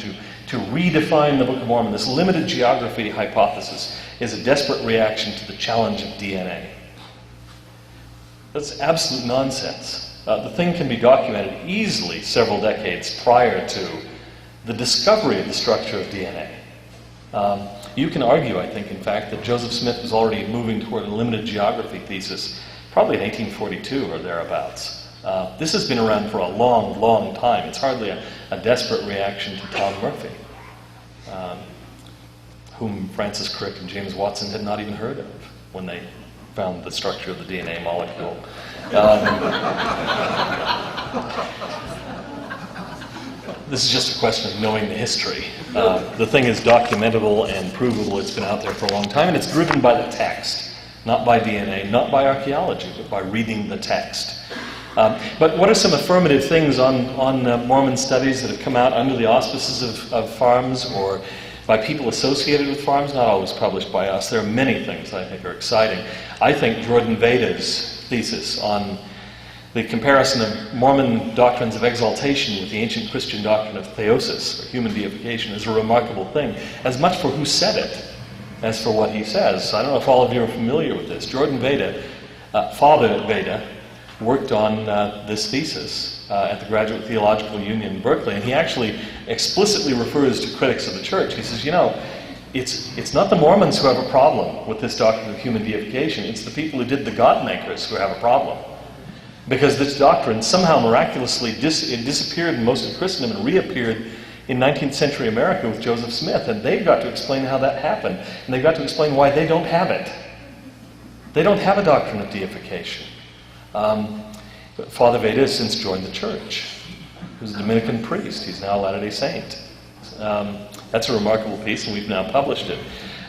[SPEAKER 2] to redefine the Book of Mormon. This limited geography hypothesis is a desperate reaction to the challenge of DNA. That's absolute nonsense. The thing can be documented easily several decades prior to the discovery of the structure of DNA. You can argue, I think, in fact, that Joseph Smith was already moving toward a limited geography thesis probably in 1842 or thereabouts. This has been around for a long, long time. It's hardly a desperate reaction to Tom Murphy, whom Francis Crick and James Watson had not even heard of when they found the structure of the DNA molecule. This is just a question of knowing the history. The thing is documentable and provable. It's been out there for a long time, and it's driven by the text, not by DNA, not by archaeology, but by reading the text. But what are some affirmative things on Mormon studies that have come out under the auspices of farms or by people associated with farms? Not always published by us. There are many things I think are exciting. I think Jordan Veda's thesis on the comparison of Mormon doctrines of exaltation with the ancient Christian doctrine of theosis, or human deification, is a remarkable thing, as much for who said it as for what he says. I don't know if all of you are familiar with this. Jordan Veda, Father Veda, worked on this thesis at the Graduate Theological Union in Berkeley, and he actually explicitly refers to critics of the church. He says, it's not the Mormons who have a problem with this doctrine of human deification, it's the people who did the God makers who have a problem. Because this doctrine somehow miraculously disappeared in most of Christendom and reappeared in 19th century America with Joseph Smith, and they've got to explain how that happened, and they've got to explain why they don't have it. They don't have a doctrine of deification. Father Veda has since joined the church. He was a Dominican priest. He's now a Latter-day Saint. That's a remarkable piece, and we've now published it.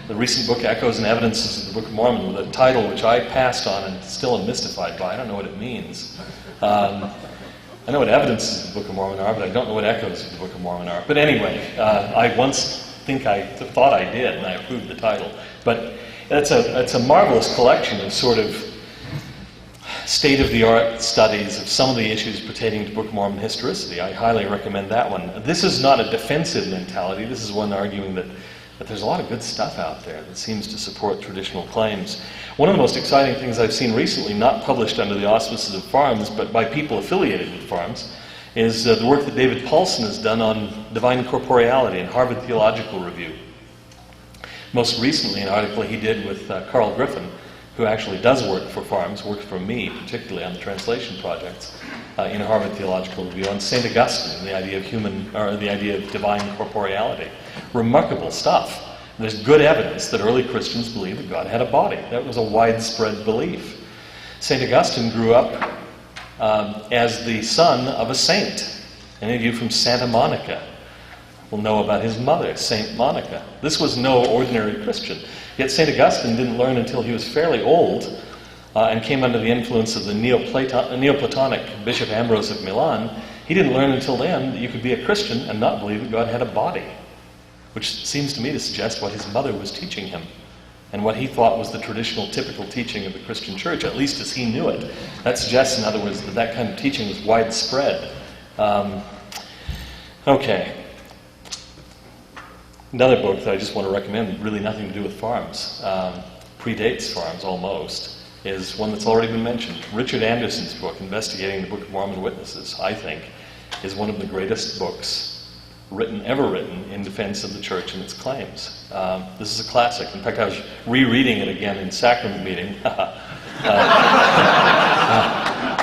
[SPEAKER 2] The recent book, Echoes and Evidences of the Book of Mormon, with a title which I passed on and still am mystified by. I don't know what it means. I know what evidences of the Book of Mormon are, but I don't know what echoes of the Book of Mormon are. But anyway, I once thought I did, and I approved the title. But it's a marvelous collection of sort of state-of-the-art studies of some of the issues pertaining to Book of Mormon historicity. I highly recommend that one. This is not a defensive mentality. This is one arguing that there's a lot of good stuff out there that seems to support traditional claims. One of the most exciting things I've seen recently, not published under the auspices of farms, but by people affiliated with farms, is the work that David Paulson has done on divine corporeality in Harvard Theological Review. Most recently, an article he did with Carl Griffin, who actually does work for farms, works for me, particularly on the translation projects, in Harvard Theological Review, on St. Augustine and the idea of divine corporeality. Remarkable stuff. There's good evidence that early Christians believed that God had a body. That was a widespread belief. St. Augustine grew up as the son of a saint. Any of you from Santa Monica will know about his mother, St. Monica. This was no ordinary Christian. Yet St. Augustine didn't learn until he was fairly old and came under the influence of the Neoplatonic Bishop Ambrose of Milan. He didn't learn until then that you could be a Christian and not believe that God had a body, which seems to me to suggest what his mother was teaching him and what he thought was the traditional, typical teaching of the Christian church, at least as he knew it. That suggests, in other words, that that kind of teaching was widespread. Okay. Another book that I just want to recommend, really nothing to do with farms, predates farms almost, is one that's already been mentioned. Richard Anderson's book, Investigating the Book of Mormon Witnesses, I think, is one of the greatest books ever written in defense of the church and its claims. This is a classic. In fact, I was rereading it again in sacrament meeting a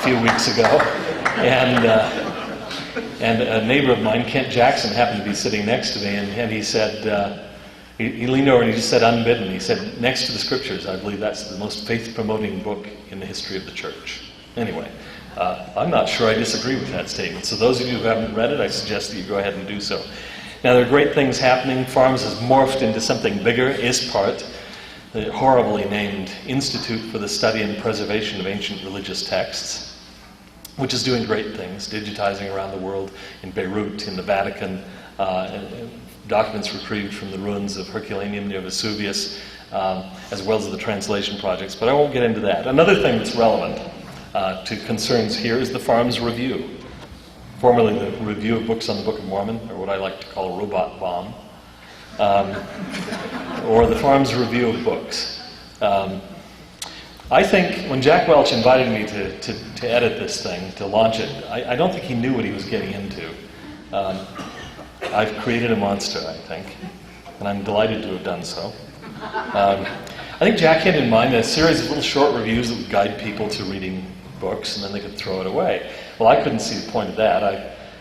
[SPEAKER 2] few weeks ago, and a neighbor of mine, Kent Jackson, happened to be sitting next to me, and he said, he leaned over and he just said, unbidden, he said, next to the scriptures, I believe that's the most faith-promoting book in the history of the church. Anyway, I'm not sure I disagree with that statement. So those of you who haven't read it, I suggest that you go ahead and do so. Now, there are great things happening. Farms has morphed into something bigger, ISPART, the horribly named Institute for the Study and Preservation of Ancient Religious Texts, which is doing great things, digitizing around the world, in Beirut, in the Vatican, documents retrieved from the ruins of Herculaneum near Vesuvius, as well as the translation projects. But I won't get into that. Another thing that's relevant to concerns here is the Farms Review, formerly the Review of Books on the Book of Mormon, or what I like to call a robot bomb, or the Farms Review of Books. I think when Jack Welch invited me to edit this thing, to launch it, I don't think he knew what he was getting into. I've created a monster, I think, and I'm delighted to have done so. I think Jack had in mind a series of little short reviews that would guide people to reading books, and then they could throw it away. Well, I couldn't see the point of that.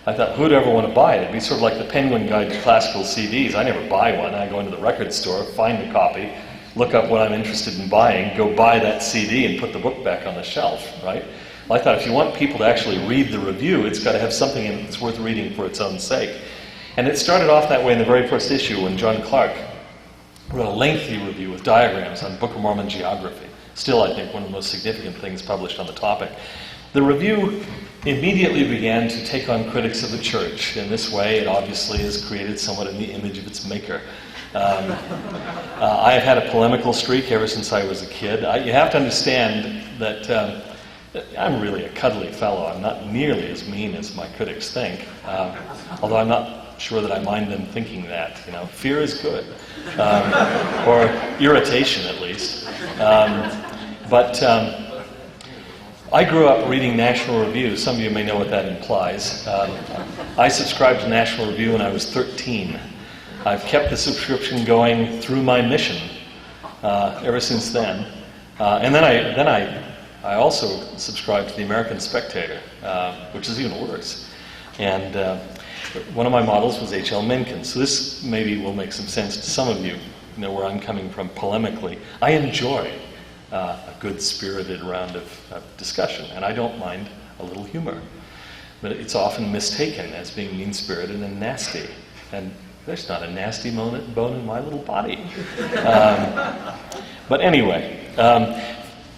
[SPEAKER 2] I thought, who'd ever want to buy it? It'd be sort of like the Penguin Guide to Classical CDs. I never buy one. I go into the record store, find a copy, look up what I'm interested in buying, go buy that CD and put the book back on the shelf, right? Well, I thought if you want people to actually read the review, it's got to have something in it that's worth reading for its own sake. And it started off that way in the very first issue when John Clark wrote a lengthy review with diagrams on Book of Mormon geography. Still, I think, one of the most significant things published on the topic. The review immediately began to take on critics of the church. In this way, it obviously is created somewhat in the image of its maker. I have had a polemical streak ever since I was a kid. You have to understand that I'm really a cuddly fellow. I'm not nearly as mean as my critics think, although I'm not sure that I mind them thinking that. You know, fear is good, or irritation at least. But I grew up reading National Review. Some of you may know what that implies. I subscribed to National Review when I was 13. I've kept the subscription going through my mission ever since then. And then I also subscribed to the American Spectator, which is even worse. And one of my models was H.L. Mencken. So this maybe will make some sense to some of you, you know, where I'm coming from polemically. I enjoy a good spirited round of discussion, and I don't mind a little humor. But it's often mistaken as being mean-spirited and nasty. And there's not a nasty bone in my little body. But anyway,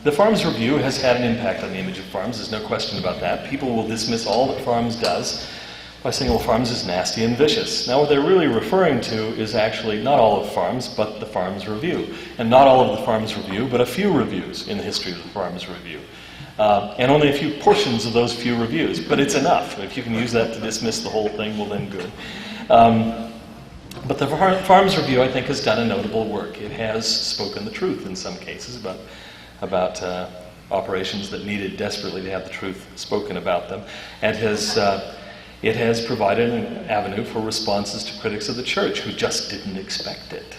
[SPEAKER 2] the Farms Review has had an impact on the image of Farms. There's no question about that. People will dismiss all that Farms does by saying, well, Farms is nasty and vicious. Now, what they're really referring to is actually not all of Farms, but the Farms Review. And not all of the Farms Review, but a few reviews in the history of the Farms Review. And only a few portions of those few reviews. But it's enough. If you can use that to dismiss the whole thing, well, then good. But the Farms Review, I think, has done a notable work. It has spoken the truth in some cases about operations that needed desperately to have the truth spoken about them, and it has provided an avenue for responses to critics of the church who just didn't expect it.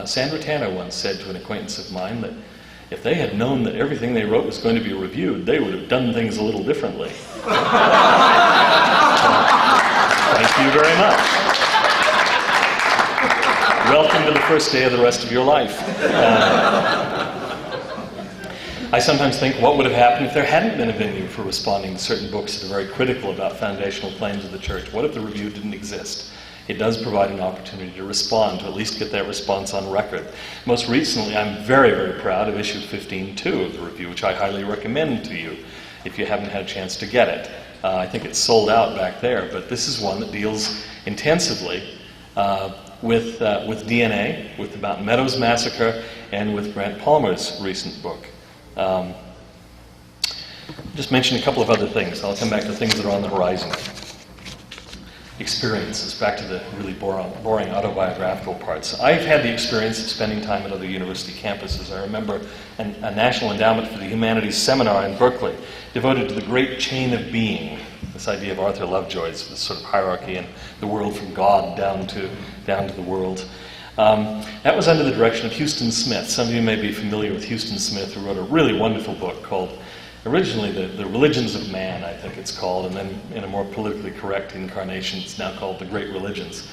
[SPEAKER 2] Sandra Tanner once said to an acquaintance of mine that if they had known that everything they wrote was going to be reviewed, they would have done things a little differently. Thank you very much. Welcome to the first day of the rest of your life. I sometimes think, what would have happened if there hadn't been a venue for responding to certain books that are very critical about foundational claims of the church? What if the review didn't exist? It does provide an opportunity to respond, to at least get that response on record. Most recently, I'm very, very proud of issue 15.2 of the review, which I highly recommend to you if you haven't had a chance to get it. I think it's sold out back there, but this is one that deals intensively with DNA, with the Mountain Meadows Massacre, and with Grant Palmer's recent book. Just mention a couple of other things. I'll come back to things that are on the horizon. Experiences, back to the really boring autobiographical parts. I've had the experience of spending time at other university campuses. I remember a National Endowment for the Humanities seminar in Berkeley devoted to the great chain of being, this idea of Arthur Lovejoy's sort of hierarchy and the world from God down to the world. That was under the direction of Houston Smith. Some of you may be familiar with Houston Smith, who wrote a really wonderful book called, originally the Religions of Man, I think it's called, and then in a more politically correct incarnation, it's now called The Great Religions.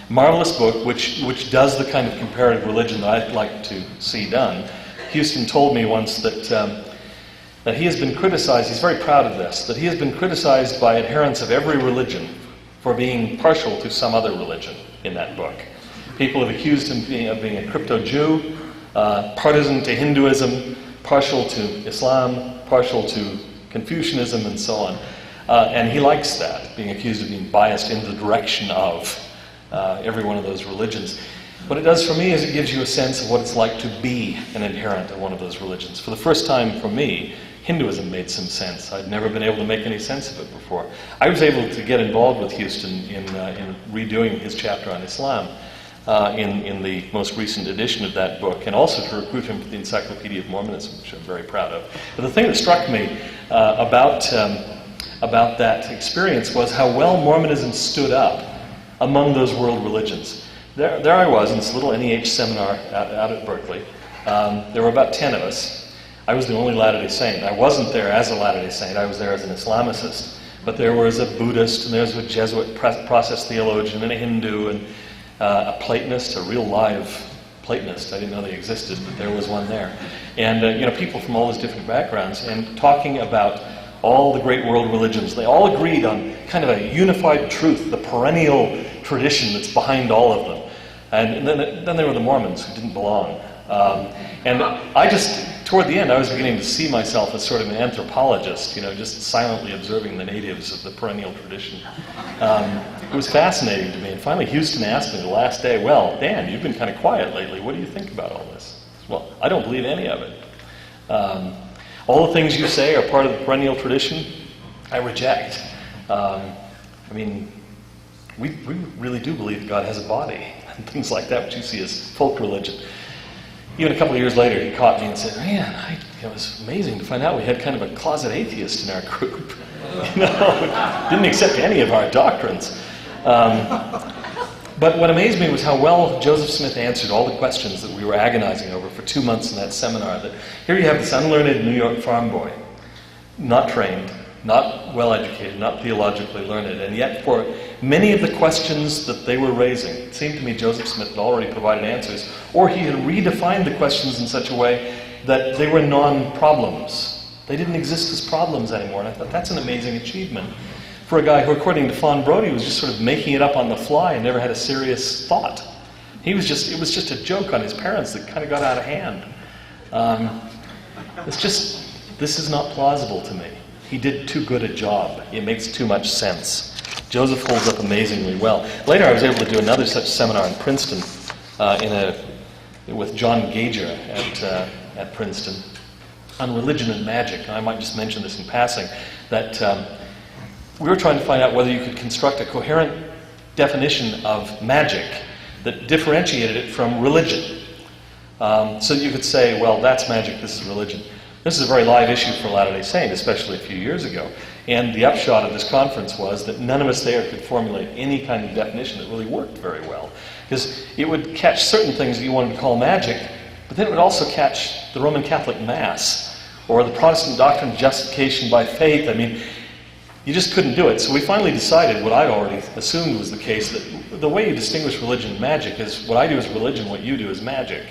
[SPEAKER 2] Marvelous book, which does the kind of comparative religion that I'd like to see done. Houston told me once that he has been criticized, he's very proud of this, that he has been criticized by adherents of every religion for being partial to some other religion in that book. People have accused him of being a crypto-Jew, partisan to Hinduism, partial to Islam, partial to Confucianism, and so on. And he likes that, being accused of being biased in the direction of every one of those religions. What it does for me is it gives you a sense of what it's like to be an adherent of one of those religions. For the first time for me, Hinduism made some sense. I'd never been able to make any sense of it before. I was able to get involved with Houston in redoing his chapter on Islam. in the most recent edition of that book, and also to recruit him for the Encyclopedia of Mormonism, which I'm very proud of. But the thing that struck me about that experience was how well Mormonism stood up among those world religions. There I was in this little NEH seminar out at Berkeley. There were about 10 of us. I was the only Latter-day Saint. I wasn't there as a Latter-day Saint. I was there as an Islamicist. But there was a Buddhist, and there was a Jesuit process theologian, and a Hindu, and a Platonist, a real live Platonist. I didn't know they existed, but there was one there. And people from all those different backgrounds, and talking about all the great world religions. They all agreed on kind of a unified truth, the perennial tradition that's behind all of them. And then there were the Mormons who didn't belong. And I just, toward the end, I was beginning to see myself as sort of an anthropologist, just silently observing the natives of the perennial tradition. It was fascinating to me. And finally, Houston asked me the last day, "Well, Dan, you've been kind of quiet lately. What do you think about all this?" Well, I don't believe any of it. All the things you say are part of the perennial tradition, I reject. We really do believe that God has a body, and things like that, which you see as folk religion. Even a couple of years later, he caught me and said, "Man, it was amazing to find out we had kind of a closet atheist in our group. Didn't accept any of our doctrines." But what amazed me was how well Joseph Smith answered all the questions that we were agonizing over for 2 months in that seminar. That here you have this unlearned New York farm boy, not trained, not well-educated, not theologically learned, and yet for many of the questions that they were raising, it seemed to me Joseph Smith had already provided answers, or he had redefined the questions in such a way that they were non-problems. They didn't exist as problems anymore, and I thought that's an amazing achievement for a guy who, according to Fawn Brody, was just sort of making it up on the fly and never had a serious thought. It was just a joke on his parents that kind of got out of hand. This is not plausible to me. He did too good a job. It makes too much sense. Joseph holds up amazingly well. Later, I was able to do another such seminar in Princeton with John Gager at Princeton on religion and magic. And I might just mention this in passing, that we were trying to find out whether you could construct a coherent definition of magic that differentiated it from religion. So you could say, well, that's magic, this is religion. This is a very live issue for Latter-day Saint, especially a few years ago. And the upshot of this conference was that none of us there could formulate any kind of definition that really worked very well. Because it would catch certain things that you wanted to call magic, but then it would also catch the Roman Catholic Mass or the Protestant doctrine of justification by faith. You just couldn't do it. So we finally decided, what I already assumed was the case, that the way you distinguish religion and magic is, what I do is religion, what you do is magic.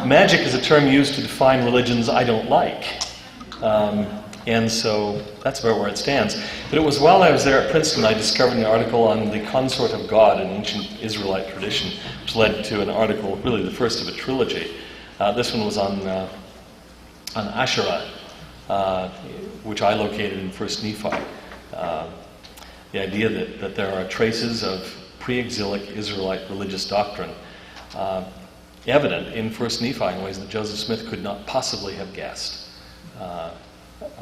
[SPEAKER 2] Magic is a term used to define religions I don't like. And so that's about where it stands. But it was while I was there at Princeton I discovered an article on the consort of God in ancient Israelite tradition, which led to an article, really the first of a trilogy. This one was on Asherah, which I located in First Nephi. The idea that there are traces of pre-exilic Israelite religious doctrine evident in First Nephi in ways that Joseph Smith could not possibly have guessed.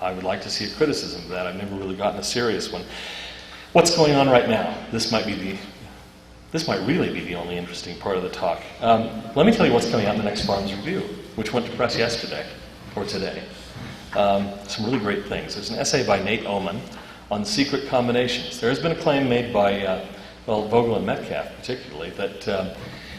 [SPEAKER 2] I would like to see a criticism of that. I've never really gotten a serious one. What's going on right now? This might really be the only interesting part of the talk. Let me tell you what's coming out in the next Farms Review, which went to press yesterday, or today. Some really great things. There's an essay by Nate Oman on secret combinations. There has been a claim made by Vogel and Metcalf particularly, that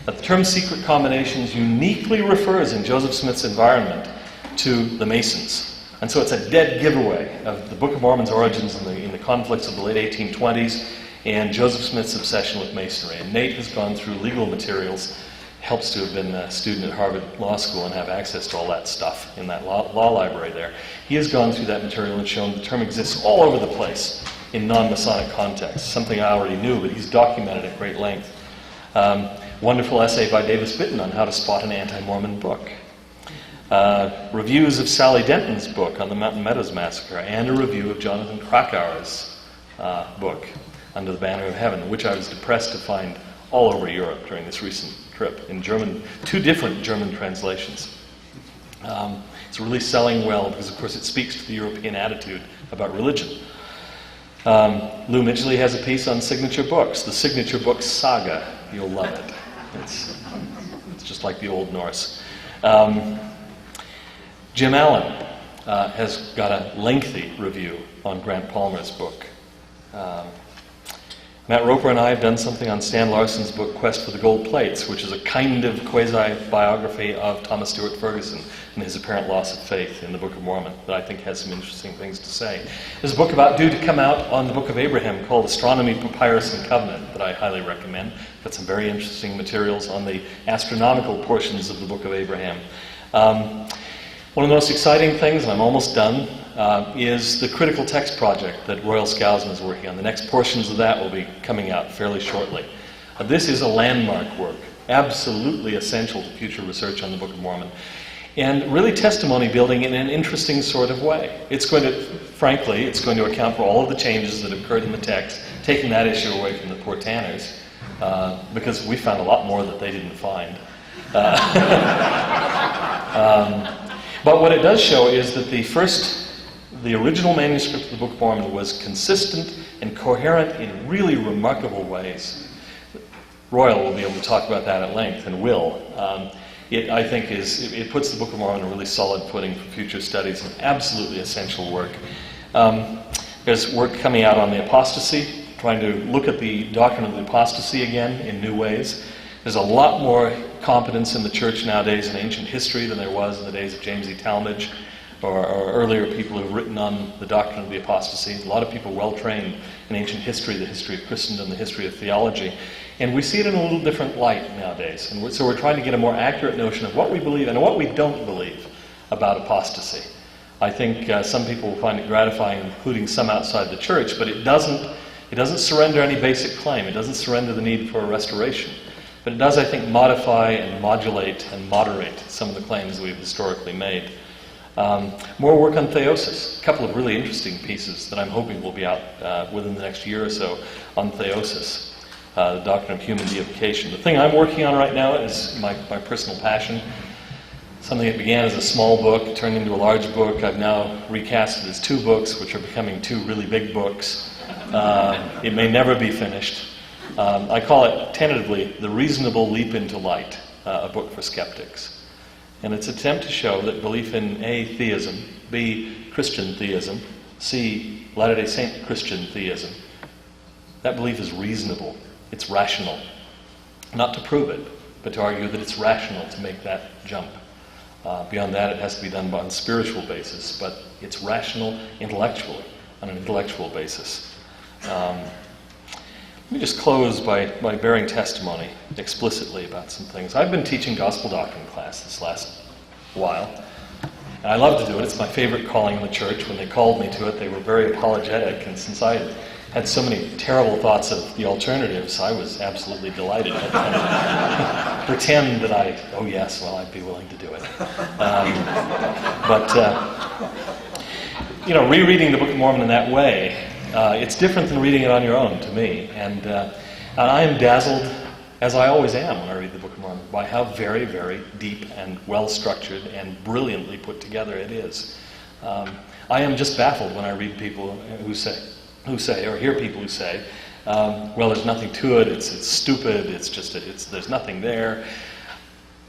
[SPEAKER 2] the term secret combinations uniquely refers in Joseph Smith's environment to the Masons. And so it's a dead giveaway of the Book of Mormon's origins in the conflicts of the late 1820s and Joseph Smith's obsession with Masonry. And Nate has gone through legal materials, helps to have been a student at Harvard Law School and have access to all that stuff in that law library there. He has gone through that material and shown the term exists all over the place in non-Masonic contexts, something I already knew, but he's documented at great length. Wonderful essay by Davis Bitton on how to spot an anti-Mormon book. Reviews of Sally Denton's book on the Mountain Meadows Massacre, and a review of Jonathan Krakauer's book, Under the Banner of Heaven, which I was depressed to find all over Europe during this recent trip in German, 2 different German translations. It's really selling well because, of course, it speaks to the European attitude about religion. Lou Midgley has a piece on signature books, the signature book saga. You'll love it. It's just like the Old Norse. Jim Allen has got a lengthy review on Grant Palmer's book. Matt Roper and I have done something on Stan Larson's book Quest for the Gold Plates, which is a kind of quasi-biography of Thomas Stewart Ferguson and his apparent loss of faith in the Book of Mormon that I think has some interesting things to say. There's a book due to come out on the Book of Abraham called Astronomy, Papyrus, and Covenant that I highly recommend. Got some very interesting materials on the astronomical portions of the Book of Abraham. One of the most exciting things, and I'm almost done, is the critical text project that Royal Scousman is working on. The next portions of that will be coming out fairly shortly. This is a landmark work, absolutely essential to future research on the Book of Mormon, and really testimony building in an interesting sort of way. It's going to, frankly, it's going to account for all of the changes that occurred in the text, taking that issue away from the poor Tanners, because we found a lot more that they didn't find. But what it does show is that the original manuscript of the Book of Mormon was consistent and coherent in really remarkable ways. Royal will be able to talk about that at length, and will. I think it puts the Book of Mormon on a really solid footing for future studies, and absolutely essential work. There's work coming out on the apostasy, trying to look at the doctrine of the apostasy again in new ways. There's a lot more competence in the church nowadays in ancient history than there was in the days of James E. Talmage or earlier people who've written on the doctrine of the apostasy. A lot of people well trained in ancient history, the history of Christendom, the history of theology. And we see it in a little different light nowadays. And so we're trying to get a more accurate notion of what we believe and what we don't believe about apostasy. I think some people will find it gratifying, including some outside the church, but it doesn't surrender any basic claim. It doesn't surrender the need for a restoration. But it does, I think, modify and modulate and moderate some of the claims that we've historically made. More work on theosis. A couple of really interesting pieces that I'm hoping will be out within the next year or so on theosis, the doctrine of human deification. The thing I'm working on right now is my personal passion. Something that began as a small book, turned into a large book. I've now recast it as 2 books, which are becoming 2 really big books. It may never be finished. I call it, tentatively, The Reasonable Leap into Light, a book for skeptics. And it's an attempt to show that belief in A, theism, B, Christian theism, C, Latter-day Saint Christian theism, that belief is reasonable. It's rational. Not to prove it, but to argue that it's rational to make that jump. Beyond that, it has to be done on a spiritual basis, but it's rational intellectually, on an intellectual basis. Let me just close by bearing testimony explicitly about some things. I've been teaching gospel doctrine class this last while, and I love to do it. It's my favorite calling in the church. When they called me to it, they were very apologetic, and since I had so many terrible thoughts of the alternatives, I was absolutely delighted. I kind of pretend that I'd be willing to do it. Rereading the Book of Mormon in that way, it's different than reading it on your own to me. And I am dazzled, as I always am when I read the Book of Mormon, by how very, very deep and well-structured and brilliantly put together it is. I am just baffled when I read people who say, or hear people who say, well, there's nothing to it, it's stupid, there's nothing there.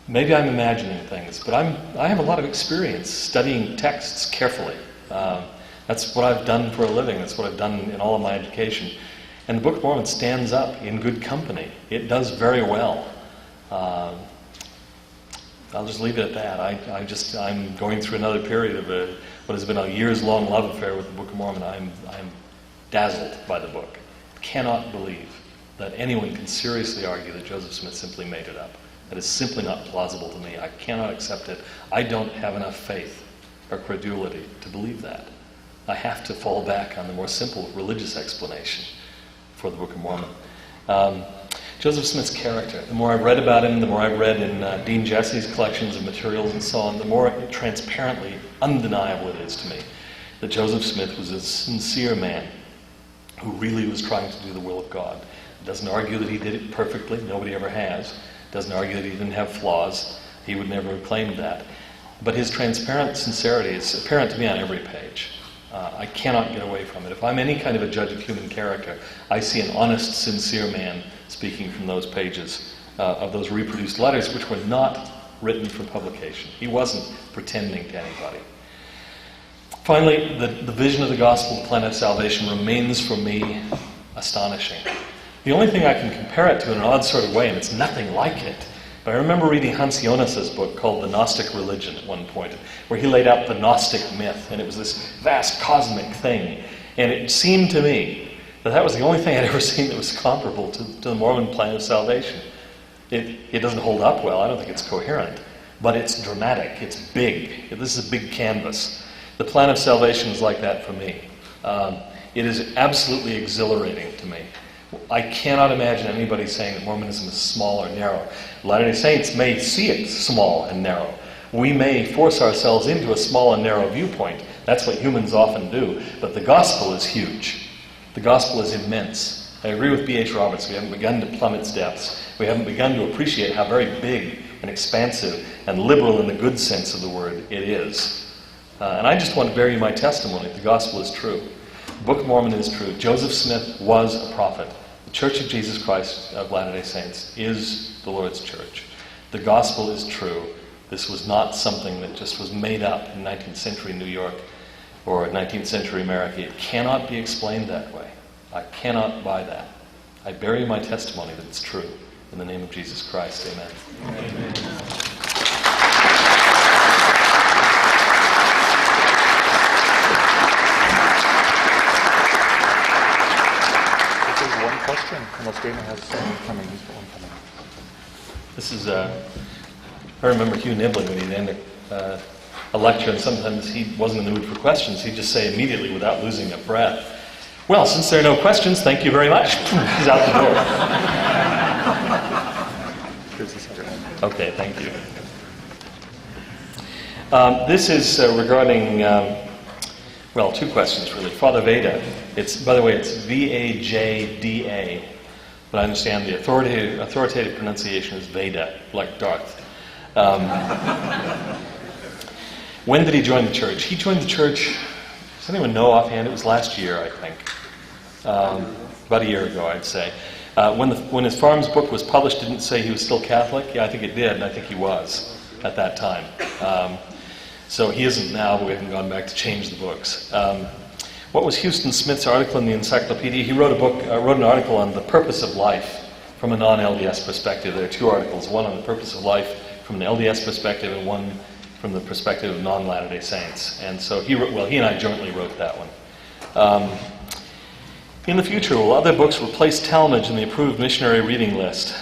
[SPEAKER 2] Maybe I'm imagining things, but I have a lot of experience studying texts carefully. That's what I've done for a living. That's what I've done in all of my education. And the Book of Mormon stands up in good company. It does very well. I'll just leave it at that. I'm going through another period of what has been a years-long love affair with the Book of Mormon. I'm dazzled by the book. Cannot believe that anyone can seriously argue that Joseph Smith simply made it up. That is simply not plausible to me. I cannot accept it. I don't have enough faith or credulity to believe that. I have to fall back on the more simple religious explanation for the Book of Mormon. Joseph Smith's character, the more I've read about him, the more I've read in Dean Jesse's collections of materials and so on, the more transparently undeniable it is to me that Joseph Smith was a sincere man who really was trying to do the will of God. Doesn't argue that he did it perfectly. Nobody ever has. Doesn't argue that he didn't have flaws. He would never have claimed that. But his transparent sincerity is apparent to me on every page. I cannot get away from it. If I'm any kind of a judge of human character, I see an honest, sincere man speaking from those pages of those reproduced letters, which were not written for publication. He wasn't pretending to anybody. Finally, the vision of the gospel, the plan of salvation, remains for me astonishing. The only thing I can compare it to in an odd sort of way, and it's nothing like it, but I remember reading Hans Jonas's book called The Gnostic Religion at one point, where he laid out the Gnostic myth, and it was this vast cosmic thing. And it seemed to me that that was the only thing I'd ever seen that was comparable to the Mormon plan of salvation. It doesn't hold up well. I don't think it's coherent. But it's dramatic. It's big. This is a big canvas. The plan of salvation is like that for me. It is absolutely exhilarating to me. I cannot imagine anybody saying that Mormonism is small or narrow. Latter-day Saints may see it small and narrow. We may force ourselves into a small and narrow viewpoint. That's what humans often do. But the gospel is huge. The gospel is immense. I agree with B.H. Roberts. We haven't begun to plumb its depths. We haven't begun to appreciate how very big and expansive and liberal in the good sense of the word it is. And I just want to bear you my testimony. The gospel is true. The Book of Mormon is true. Joseph Smith was a prophet. The Church of Jesus Christ of Latter-day Saints is the Lord's church. The gospel is true. This was not something that just was made up in 19th century New York or 19th century America. It cannot be explained that way. I cannot buy that. I bear you my testimony that it's true. In the name of Jesus Christ, amen. Amen.
[SPEAKER 3] Question, unless Dana has someone coming. He's got one coming.
[SPEAKER 2] This is, I remember Hugh Niblin when he'd end a lecture, and sometimes he wasn't in the mood for questions. He'd just say immediately, without losing a breath, "Well, since there are no questions, thank you very much." He's out the door.
[SPEAKER 3] Here's the second one.
[SPEAKER 2] Okay, thank you. This is regarding, well, two questions really. Father Veda. By the way, it's V-A-J-D-A, but I understand the authoritative pronunciation is Veda, like Darth. When did he join the church? He joined the church, does anyone know offhand? It was last year, I think. About a year ago, I'd say. When his Farms book was published, didn't it say he was still Catholic? Yeah, I think it did, and I think he was at that time. So he isn't now, but we haven't gone back to change the books. What was Houston Smith's article in the encyclopedia? He wrote an article on the purpose of life from a non-LDS perspective. There are two articles, one on the purpose of life from an LDS perspective and one from the perspective of non-Latter-day Saints. And so he and I jointly wrote that one. In the future, will other books replace Talmage in the approved missionary reading list?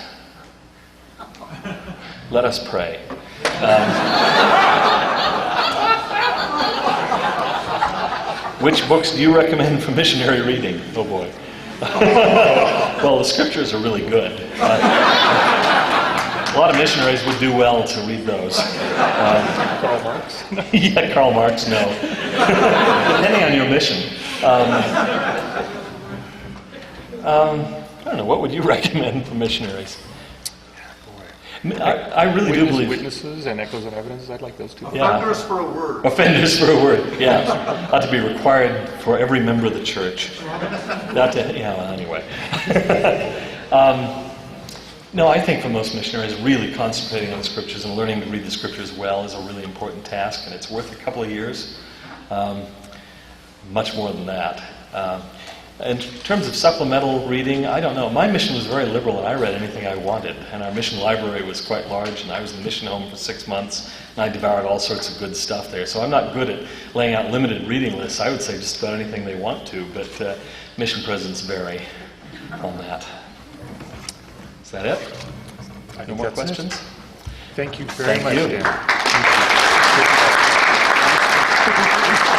[SPEAKER 2] Let us pray. Which books do you recommend for missionary reading? Oh boy. Well, the scriptures are really good. A lot of missionaries would do well to read those.
[SPEAKER 3] Karl Marx?
[SPEAKER 2] Yeah, Karl Marx, no. Depending on your mission. I don't know, what would you recommend for missionaries? I really do believe...
[SPEAKER 3] Witnesses and Echoes and Evidences, I'd like those two.
[SPEAKER 2] Yeah.
[SPEAKER 4] Offenders for a word.
[SPEAKER 2] Offenders for a word, yeah. Ought to be required for every member of the church. Anyway. No, I think for most missionaries, really concentrating on the scriptures and learning to read the scriptures well is a really important task, and it's worth a couple of years. Much more than that. In terms of supplemental reading, I don't know. My mission was very liberal, and I read anything I wanted. And our mission library was quite large, and I was in the mission home for 6 months, and I devoured all sorts of good stuff there. So I'm not good at laying out limited reading lists. I would say just about anything they want to, but mission presidents vary on that. Is that it? No more questions?
[SPEAKER 3] Thank you very much,
[SPEAKER 2] Thank you.
[SPEAKER 3] Dan. Thank you.